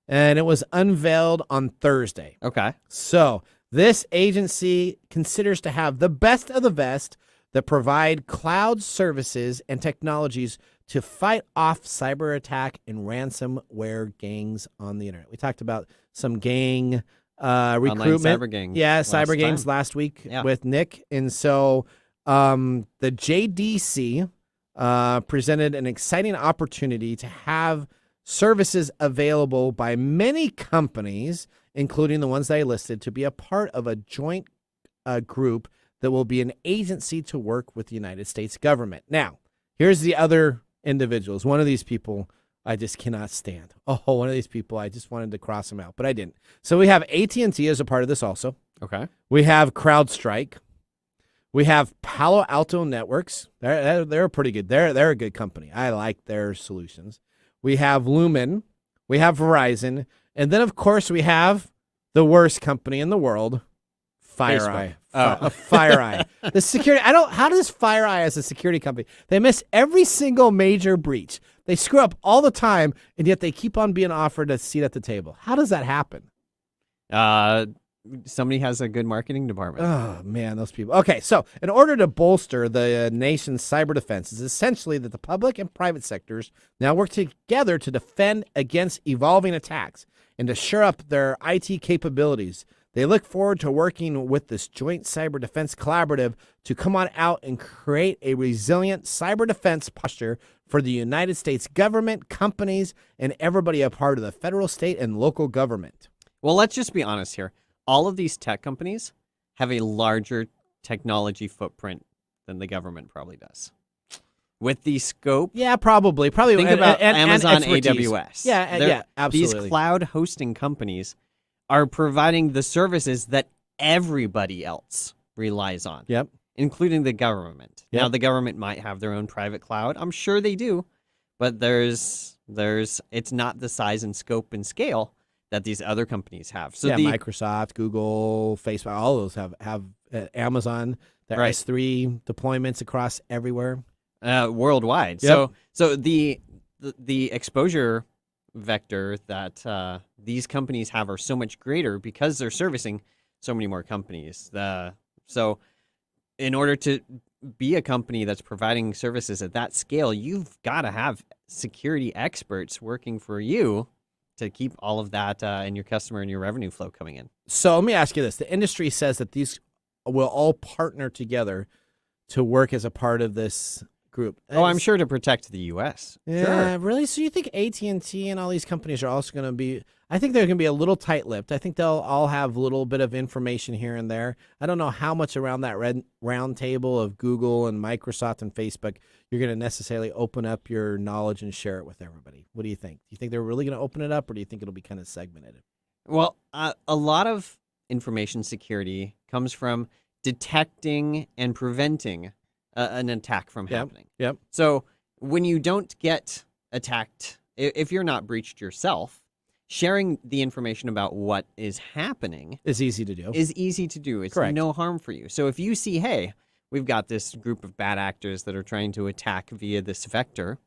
and it was unveiled on Thursday. Okay. So this agency considers to have the best of the best that provide cloud services and technologies to fight off cyber attack and ransomware gangs on the internet. We talked about some gang recruitment. Online cyber gangs. Yeah, cyber gangs last week with Nick. And so the JDC presented an exciting opportunity to have services available by many companies, including the ones that I listed, to be a part of a joint group that will be an agency to work with the United States government. Now, here's the other individuals. One of these people I just cannot stand. One of these people, I just wanted to cross him out, but I didn't. So we have AT&T as a part of this also. Okay. We have CrowdStrike. We have Palo Alto Networks. They're pretty good. They're a good company. I like their solutions. We have Lumen. We have Verizon. And then, of course, we have the worst company in the world, FireEye. FireEye. The security. How does FireEye as a security company? They miss every single major breach. They screw up all the time, and yet they keep on being offered a seat at the table. How does that happen? Somebody has a good marketing department. Oh, man, those people. Okay, so in order to bolster the nation's cyber defense, is essentially that the public and private sectors now work together to defend against evolving attacks and to shore up their IT capabilities. They look forward to working with this joint cyber defense collaborative to come on out and create a resilient cyber defense posture for the United States government, companies, and everybody a part of the federal, state, and local government. Well, let's just be honest here. All of these tech companies have a larger technology footprint than the government probably does. with the scope. Yeah, probably. Think about Amazon and AWS. Yeah, absolutely. These cloud hosting companies are providing the services that everybody else relies on. Yep. Including the government. Yep. Now, the government might have their own private cloud. I'm sure they do. But it's not the size and scope and scale that these other companies have. So Microsoft, Google, Facebook, all those have Amazon, their S3 deployments across everywhere. Worldwide. Yep. So the exposure vector that these companies have are so much greater because they're servicing so many more companies. So in order to be a company that's providing services at that scale, you've got to have security experts working for you to keep all of that and your customer and your revenue flow coming in. So let me ask you this. The industry says that these will all partner together to work as a part of this group. Oh, I'm sure to protect the U.S. Yeah, Sure. really? So you think AT&T and all these companies are also going to be, I think they're going to be a little tight-lipped. I think they'll all have a little bit of information here and there. I don't know how much around that round table of Google and Microsoft and Facebook you're going to necessarily open up your knowledge and share it with everybody. What do you think? Do you think they're really going to open it up, or do you think it'll be kind of segmented? Well, a lot of information security comes from detecting and preventing an attack from happening. Yep. So when you don't get attacked, if you're not breached yourself, sharing the information about what is happening is easy to do. It's Correct. no harm for you. So if you see, hey, we've got this group of bad actors that are trying to attack via this vector,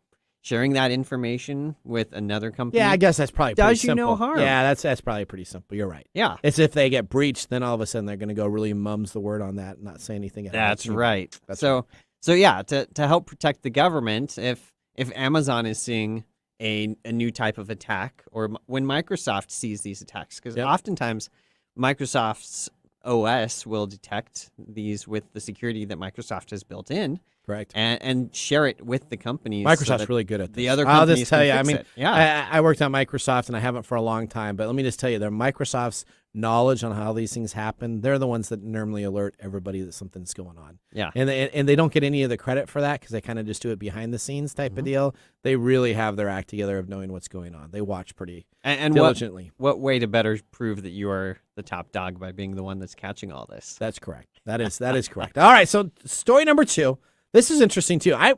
sharing that information with another company. Yeah, I guess that's probably pretty does simple. you no harm. Yeah, that's probably pretty simple. You're right. Yeah. It's if they get breached, then all of a sudden they're going to go really mums the word on that and not say anything. That's right. That's so yeah, to help protect the government, if Amazon is seeing a new type of attack, or when Microsoft sees these attacks, because oftentimes Microsoft's OS will detect these with the security that Microsoft has built in. Correct. And share it with the companies. Microsoft's really good at this. The other I'll companies just tell you, can I fix mean, it. Yeah. I worked on Microsoft and I haven't for a long time, but let me just tell you, they're Microsoft's knowledge on how these things happen. They're the ones that normally alert everybody that something's going on. Yeah. And they don't get any of the credit for that because they kind of just do it behind the scenes type of deal. They really have their act together of knowing what's going on. They watch pretty diligently. What way to better prove that you are the top dog by being the one that's catching all this? That's correct. That is correct. All right. So story number 2. This is interesting too. I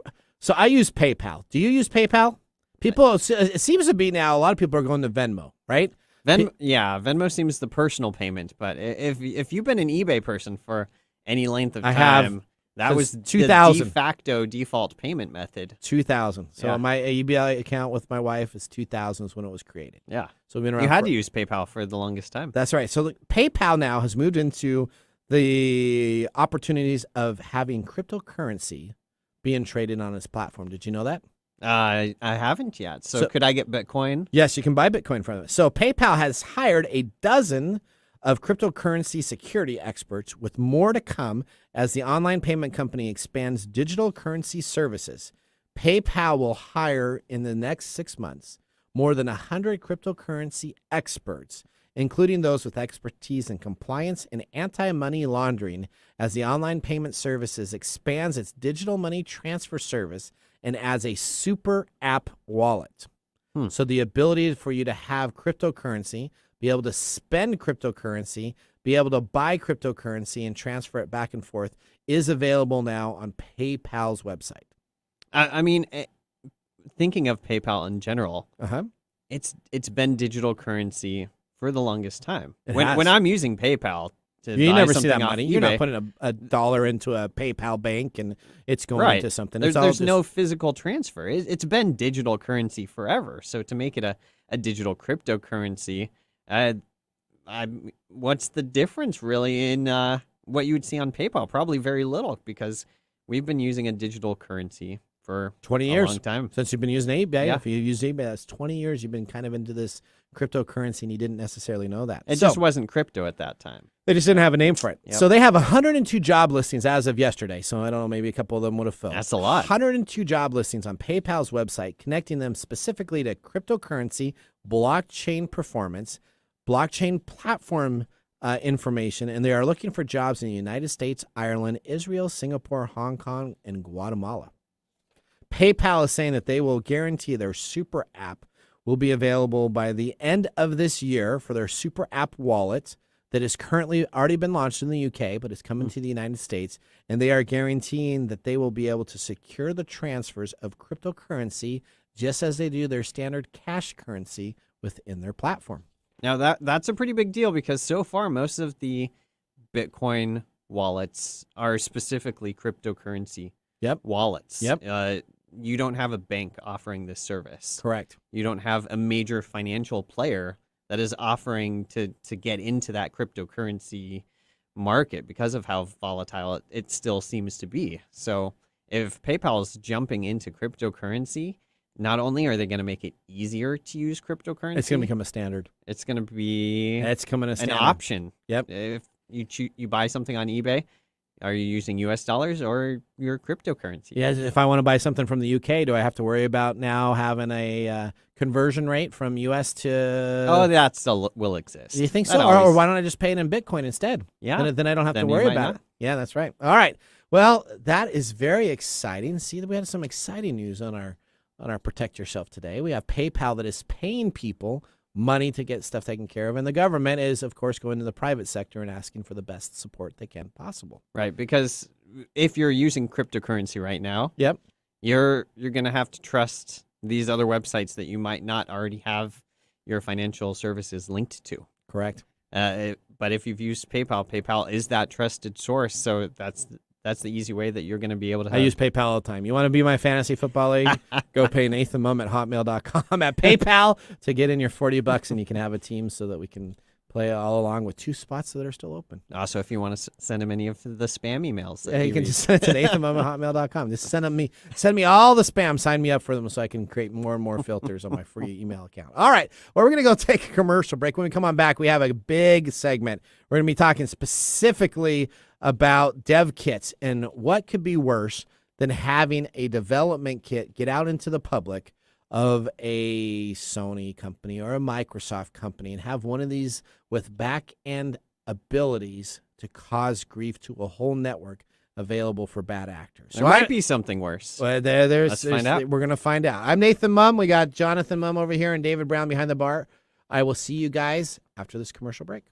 use PayPal. Do you use PayPal? People, it seems to be now a lot of people are going to Venmo, right? Venmo seems the personal payment, but if you've been an eBay person for any length of time, that was 2000 the de facto default payment method. 2000. So my eBay account with my wife is 2000 is when it was created. Yeah. So we've been around. You had to use PayPal for the longest time. That's right. So PayPal now has moved into the opportunities of having cryptocurrency being traded on its platform. Did you know that? I haven't yet. So could I get Bitcoin? Yes, you can buy Bitcoin from it. So PayPal has hired a dozen of cryptocurrency security experts, with more to come as the online payment company expands digital currency services. PayPal will hire in the next 6 months more than 100 cryptocurrency experts, including those with expertise in compliance and anti-money laundering, as the online payment services expands its digital money transfer service and adds a super app wallet. So the ability for you to have cryptocurrency, be able to spend cryptocurrency, be able to buy cryptocurrency and transfer it back and forth is available now on PayPal's website. I mean, thinking of PayPal in general, it's been digital currency for the longest time. When I'm using PayPal to you buy never see something that off money. eBay, You're not putting a dollar into a PayPal bank and it's going into something. There's no physical transfer. It's been digital currency forever. So to make it a digital cryptocurrency, what's the difference really in what you would see on PayPal? Probably very little, because we've been using a digital currency for 20 years. A long time. Since you've been using eBay. Yeah. If you use eBay, that's 20 years you've been kind of into this cryptocurrency and you didn't necessarily know that. It just wasn't crypto at that time. They just didn't have a name for it. Yep. So they have 102 job listings as of yesterday. So I don't know, maybe a couple of them would have filled. That's a lot. 102 job listings on PayPal's website, connecting them specifically to cryptocurrency, blockchain performance, blockchain platform information, and they are looking for jobs in the United States, Ireland, Israel, Singapore, Hong Kong, and Guatemala. PayPal is saying that they will guarantee their super app will be available by the end of this year for their super app wallet that is currently already been launched in the UK, but is coming to the United States. And they are guaranteeing that they will be able to secure the transfers of cryptocurrency just as they do their standard cash currency within their platform. Now, that's a pretty big deal because so far most of the Bitcoin wallets are specifically cryptocurrency wallets. You don't have a bank offering this service. Correct. You don't have a major financial player that is offering to get into that cryptocurrency market because of how volatile it still seems to be. So if PayPal is jumping into cryptocurrency, not only are they going to make it easier to use cryptocurrency, It's going to become a standard. it's going to be an option. Yep. If you buy something on eBay, are you using US dollars or your cryptocurrency? Yeah, if I want to buy something from the UK, do I have to worry about now having a conversion rate from US to... Oh, that still will exist. Do you think That so? Or always- why don't I just pay it in Bitcoin instead? Yeah. Then I don't have to Then you worry might about not. it. Yeah, that's right. All right. Well, that is very exciting. See, we had some exciting news on our Protect Yourself today. We have PayPal that is paying people money to get stuff taken care of, and the government is, of course, going to the private sector and asking for the best support they can possible. Right, because if you're using cryptocurrency right now, you're going to have to trust these other websites that you might not already have your financial services linked to. Correct. But if you've used PayPal, PayPal is that trusted source, so that's the easy way that you're going to be able to I use PayPal all the time. You want to be my fantasy football league? Go pay NathanMum@hotmail.com at PayPal to get in your $40, and you can have a team so that we can play all along with 2 spots that are still open. Also, if you want to send him any of the spam emails. That Yeah, he you can reads. just send it to NathanMum@hotmail.com. Just send me all the spam. Sign me up for them so I can create more and more filters on my free email account. All right. Well, we're going to go take a commercial break. When we come on back, we have a big segment. We're going to be talking specifically about dev kits and what could be worse than having a development kit get out into the public of a Sony company or a Microsoft company and have one of these with back-end abilities to cause grief to a whole network available for bad actors. There might be something worse. Well, Let's find out. We're going to find out. I'm Nathan Mum. We got Jonathan Mum over here and David Brown behind the bar. I will see you guys after this commercial break.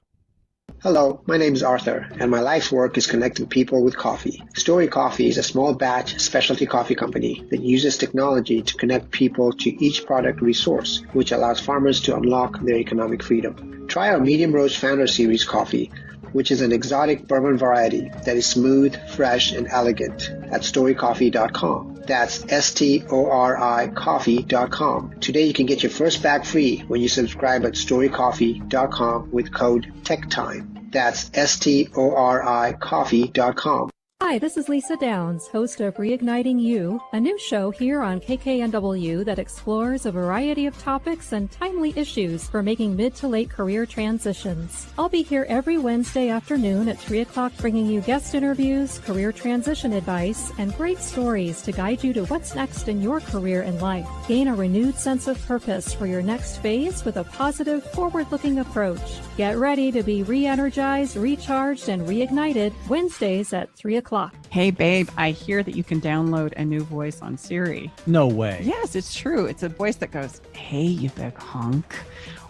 Hello, my name is Arthur, and my life's work is connecting people with coffee. Story Coffee is a small batch specialty coffee company that uses technology to connect people to each product resource, which allows farmers to unlock their economic freedom. Try our Medium Roast Founder Series coffee, which is an exotic bourbon variety that is smooth, fresh, and elegant at storycoffee.com. That's STORI coffee.com. Today you can get your first bag free when you subscribe at storycoffee.com with code TechTime. That's STORI coffee.com. Hi, this is Lisa Downs, host of Reigniting You, a new show here on KKNW that explores a variety of topics and timely issues for making mid to late career transitions. I'll be here every Wednesday afternoon at 3 o'clock bringing you guest interviews, career transition advice, and great stories to guide you to what's next in your career and life. Gain a renewed sense of purpose for your next phase with a positive, forward-looking approach. Get ready to be re-energized, recharged, and reignited Wednesdays at 3 o'clock. Hey, babe, I hear that you can download a new voice on Siri. No way. Yes, it's true. It's a voice that goes, hey, you big hunk.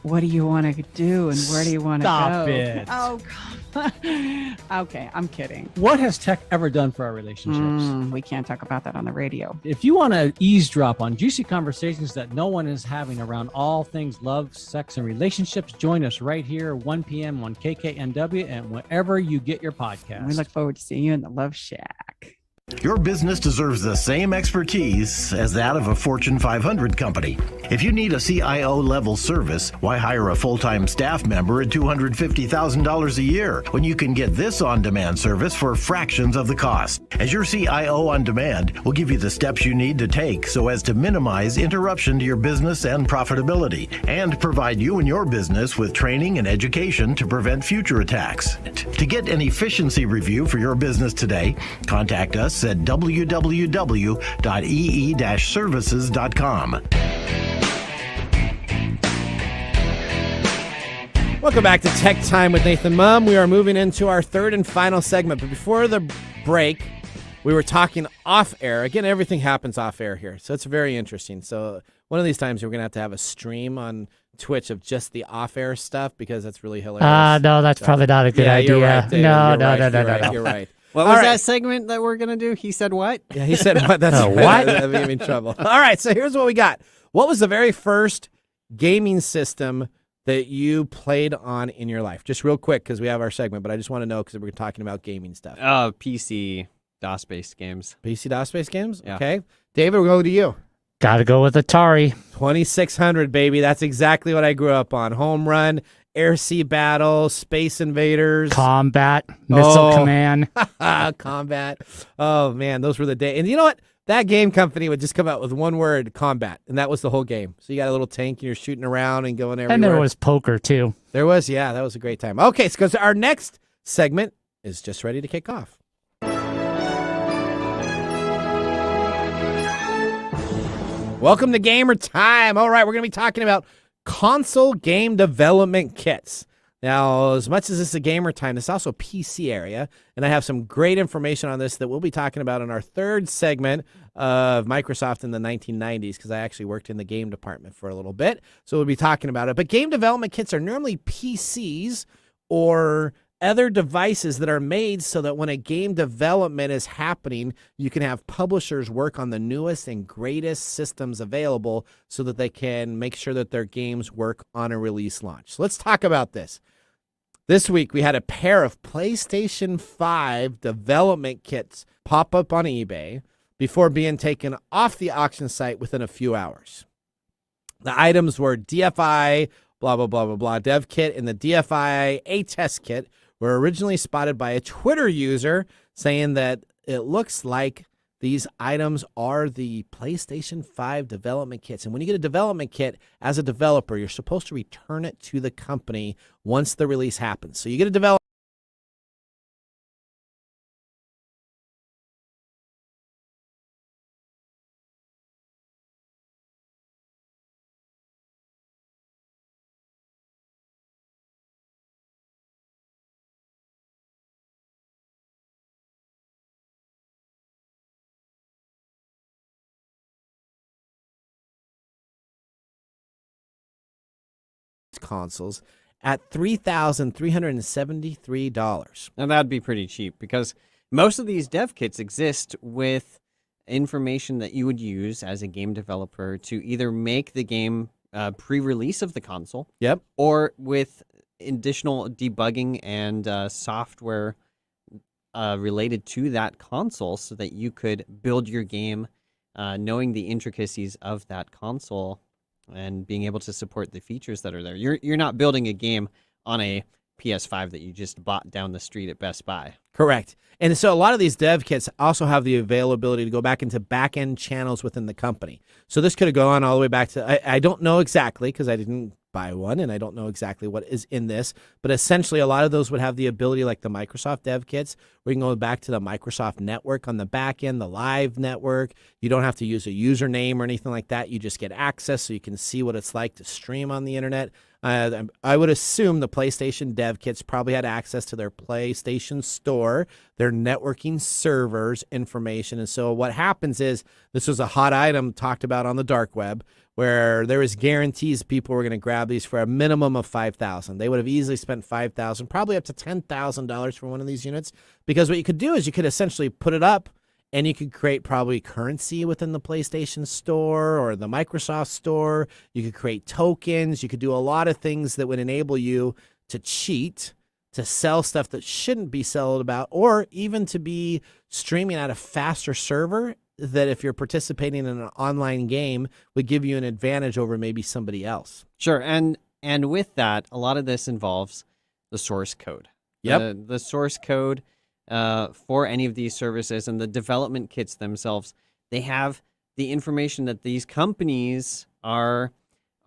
What do you want to do and where do you want to go? Stop it. Oh, come on. Okay, I'm kidding. What has tech ever done for our relationships? We can't talk about that on the radio. If you want to eavesdrop on juicy conversations that no one is having around all things love, sex, and relationships, join us right here, 1 p.m. on KKNW and wherever you get your podcast. We look forward to seeing you in the Love Shack. Your business deserves the same expertise as that of a Fortune 500 company. If you need a CIO-level service, why hire a full-time staff member at $250,000 a year when you can get this on-demand service for fractions of the cost? As your CIO on demand, we'll give you the steps you need to take so as to minimize interruption to your business and profitability, and provide you and your business with training and education to prevent future attacks. To get an efficiency review for your business today, contact us at www.ee-services.com. Welcome back to Tech Time with Nathan Mum. We are moving into our third and final segment. But before the break, we were talking off air. Again, everything happens off air here, so it's very interesting. So one of these times we're going to have a stream on Twitch of just the off air stuff because that's really hilarious. No, that's probably not a good idea. You're right, David. No. You're right. What was that segment that we're going to do? He said what? Yeah, he said what? That's what? That made me in trouble. All right, so here's what we got. What was the very first gaming system that you played on in your life? Just real quick, because we have our segment, but I just want to know because we're talking about gaming stuff. PC DOS-based games. PC DOS-based games? Yeah. Okay. David, we'll go to you. Got to go with Atari. 2600, baby. That's exactly what I grew up on. Home Run, Air Sea Battle, Space Invaders. Combat, Missile Command. Combat. Oh, man, those were the days. And you know what? That game company would just come out with one word, combat, and that was the whole game. So you got a little tank, and you're shooting around and going everywhere. And there was poker, too. There was, yeah, that was a great time. Okay, so our next segment is just ready to kick off. Welcome to Gamer Time. All right, we're going to be talking about console game development kits. Now, as much as this is a gamer time, it's also a PC area, and I have some great information on this that we'll be talking about in our third segment of Microsoft in the 1990s, because I actually worked in the game department for a little bit, so we'll be talking about it. But game development kits are normally PCs or other devices that are made so that when a game development is happening, you can have publishers work on the newest and greatest systems available so that they can make sure that their games work on a release launch. So let's talk about this. This week, we had a pair of PlayStation 5 development kits pop up on eBay before being taken off the auction site within a few hours. The items were DFI, blah, blah, blah, blah, blah, dev kit, and the DFI A-test kit were originally spotted by a Twitter user saying that it looks like these items are the PlayStation 5 development kits. And when you get a development kit, as a developer, you're supposed to return it to the company once the release happens. So you get a development consoles at $3,373. Now that'd be pretty cheap because most of these dev kits exist with information that you would use as a game developer to either make the game pre-release of the console, yep, or with additional debugging and software related to that console so that you could build your game knowing the intricacies of that console and being able to support the features that are there. You're not building a game on a PS5 that you just bought down the street at Best Buy. Correct. And so a lot of these dev kits also have the availability to go back into back-end channels within the company. So this could have gone all the way back to, I don't know exactly because I didn't buy one and I don't know exactly what is in this, but essentially a lot of those would have the ability, like the Microsoft dev kits, where you can go back to the Microsoft network on the back end, the live network. You don't have to use a username or anything like that. You just get access so you can see what it's like to stream on the internet. I would assume the PlayStation dev kits probably had access to their PlayStation Store, their networking servers information. And so what happens is this was a hot item talked about on the dark web where there was guarantees people were going to grab these for a minimum of $5,000. They would have easily spent $5,000, probably up to $10,000 for one of these units, because what you could do is you could essentially put it up and you could create probably currency within the PlayStation Store or the Microsoft Store. You could create tokens. You could do a lot of things that would enable you to cheat, to sell stuff that shouldn't be sold about, or even to be streaming at a faster server that if you're participating in an online game would give you an advantage over maybe somebody else. Sure. And with that, a lot of this involves the source code. Yep. The source code for any of these services and the development kits themselves, they have the information that these companies are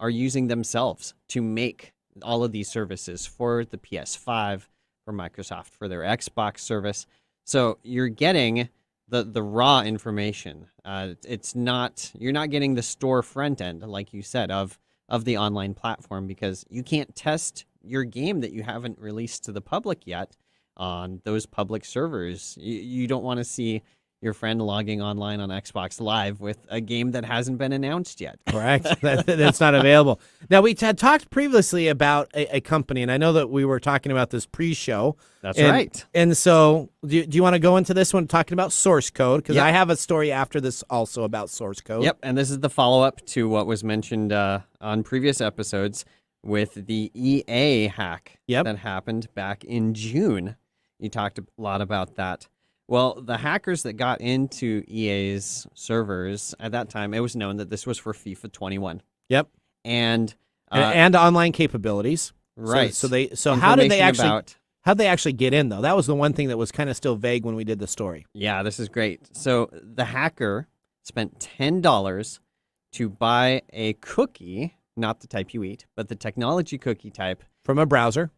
using themselves to make all of these services for the PS5, for Microsoft, for their Xbox service. So you're getting the raw information. You're not getting the store front end, like you said, of the online platform, because you can't test your game that you haven't released to the public yet on those public servers. You don't want to see your friend logging online on Xbox Live with a game that hasn't been announced yet. Correct. That's not available. Now, we had talked previously about a company, and I know that we were talking about this pre-show. That's right. And so do you want to go into this one talking about source code? Because I have a story after this also about source code. Yep, and this is the follow-up to what was mentioned on previous episodes with the EA hack that happened back in June. You talked a lot about that. Well, the hackers that got into EA's servers at that time, it was known that this was for FIFA 21. Yep. And online capabilities. Right. So how did they actually get in though? That was the one thing that was kind of still vague when we did the story. Yeah, this is great. So the hacker spent $10 to buy a cookie, not the type you eat, but the technology cookie type. From a browser?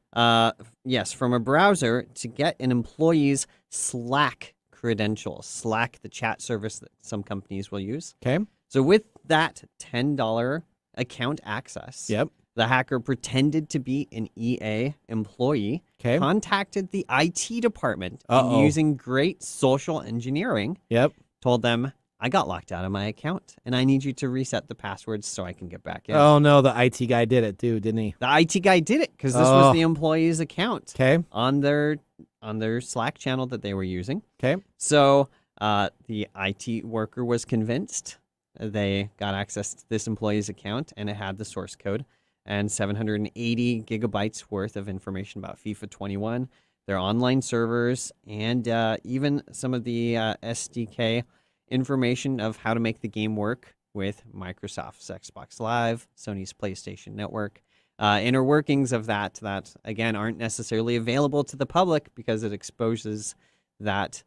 Yes, from a browser to get an employee's Slack credentials. Slack, the chat service that some companies will use. Okay. So with that $10 account access, the hacker pretended to be an EA employee, contacted the IT department, and using great social engineering, told them, I got locked out of my account, and I need you to reset the passwords so I can get back in. Oh, no, the IT guy did it, too, didn't he? The IT guy did it, because this was the employee's account on their Slack channel that they were using. Okay. So the IT worker was convinced. They got access to this employee's account, and it had the source code and 780 gigabytes worth of information about FIFA 21, their online servers, and even some of the SDK information of how to make the game work with Microsoft's Xbox Live, Sony's PlayStation Network, inner workings of that again aren't necessarily available to the public because it exposes that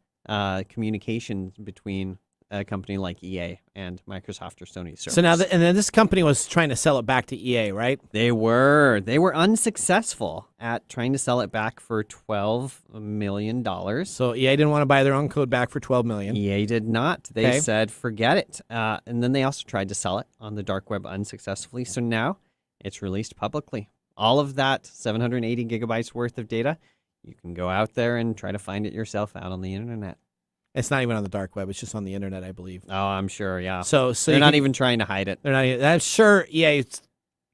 communication between a company like EA and Microsoft or Sony servers. So now, and then this company was trying to sell it back to EA, right? They were unsuccessful at trying to sell it back for $12 million. So EA didn't want to buy their own code back for $12 million. EA did not. They said, forget it. And then they also tried to sell it on the dark web unsuccessfully. So now it's released publicly. All of that 780 gigabytes worth of data, you can go out there and try to find it yourself out on the internet. It's not even on the dark web. It's just on the internet, I believe. Oh, I'm sure, yeah. So they're not even trying to hide it. They're not. I'm sure EA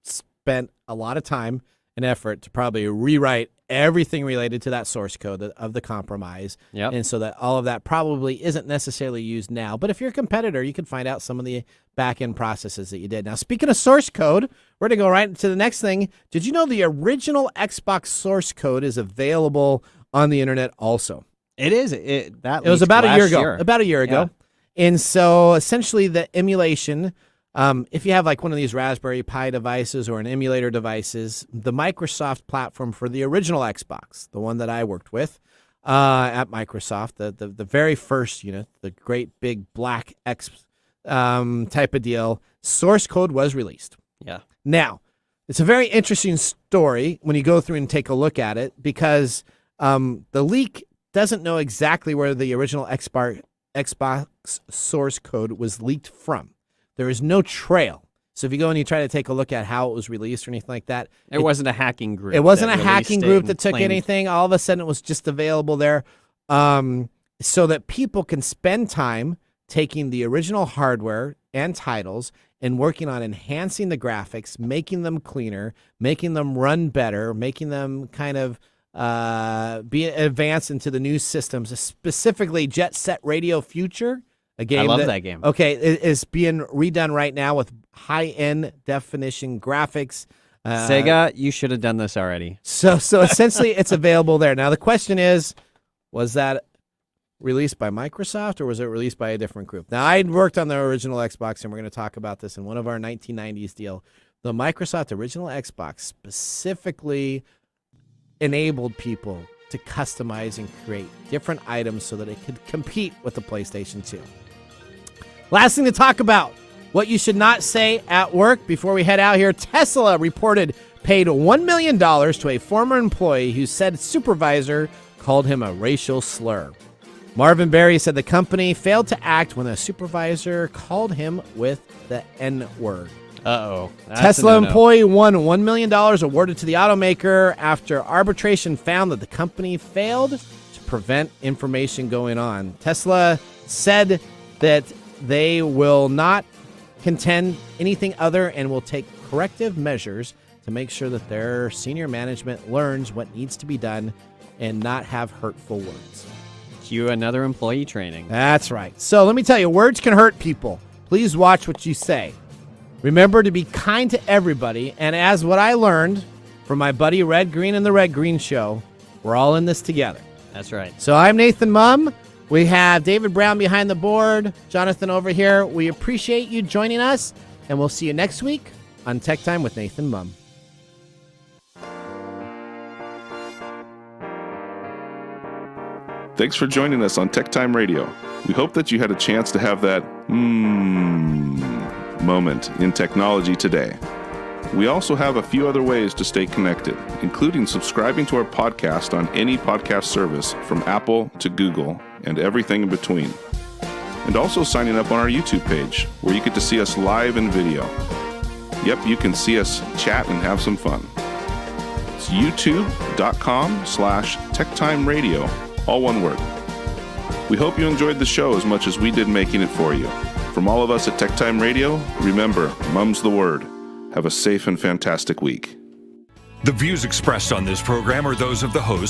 spent a lot of time and effort to probably rewrite everything related to that source code of the compromise. Yep. And so that all of that probably isn't necessarily used now. But if you're a competitor, you can find out some of the back-end processes that you did. Now, speaking of source code, we're going to go right to the next thing. Did you know the original Xbox source code is available on the internet also? It is. It was about a year ago. About a year ago. And so essentially the emulation, if you have like one of these Raspberry Pi devices or an emulator devices, the Microsoft platform for the original Xbox, the one that I worked with at Microsoft, the very first unit, the great big black X type of deal, source code was released. Yeah. Now, it's a very interesting story when you go through and take a look at it because the leak doesn't know exactly where the original Xbox source code was leaked from. There is no trail. So if you go and you try to take a look at how it was released or anything like that. It wasn't a hacking group. It wasn't a hacking group that took anything. All of a sudden it was just available there so that people can spend time taking the original hardware and titles and working on enhancing the graphics, making them cleaner, making them run better, making them kind of be advanced into the new systems, specifically Jet Set Radio Future, a game I love that game. Okay, is being redone right now with high-end definition graphics. Sega, you should have done this already. So essentially, it's available there. Now the question is, was that released by Microsoft or was it released by a different group? Now I worked on the original Xbox, and we're going to talk about this in one of our 1990s deal. The Microsoft original Xbox specifically enabled people to customize and create different items so that it could compete with the PlayStation 2. Last thing to talk about, what you should not say at work before we head out here. Tesla reported paid $1 million to a former employee who said supervisor called him a racial slur. Marvin Berry said the company failed to act when a supervisor called him with the N-word. Uh-oh. Tesla employee won $1 million awarded to the automaker after arbitration found that the company failed to prevent information going on. Tesla said that they will not contend anything other and will take corrective measures to make sure that their senior management learns what needs to be done and not have hurtful words. Cue another employee training. That's right. So let me tell you, words can hurt people. Please watch what you say. Remember to be kind to everybody. And as what I learned from my buddy Red Green and the Red Green Show, we're all in this together. That's right. So I'm Nathan Mumm. We have David Brown behind the board, Jonathan over here. We appreciate you joining us, and we'll see you next week on Tech Time with Nathan Mumm. Thanks for joining us on TechTime Radio. We hope that you had a chance to have that moment in technology today. We also have a few other ways to stay connected, including subscribing to our podcast on any podcast service from Apple to Google and everything in between. And also signing up on our YouTube page, where you get to see us live in video. Yep, you can see us chat and have some fun. It's youtube.com/TechTimeRadio. All one word. We hope you enjoyed the show as much as we did making it for you. From all of us at TechTime Radio, remember, Mum's the word. Have a safe and fantastic week. The views expressed on this program are those of the host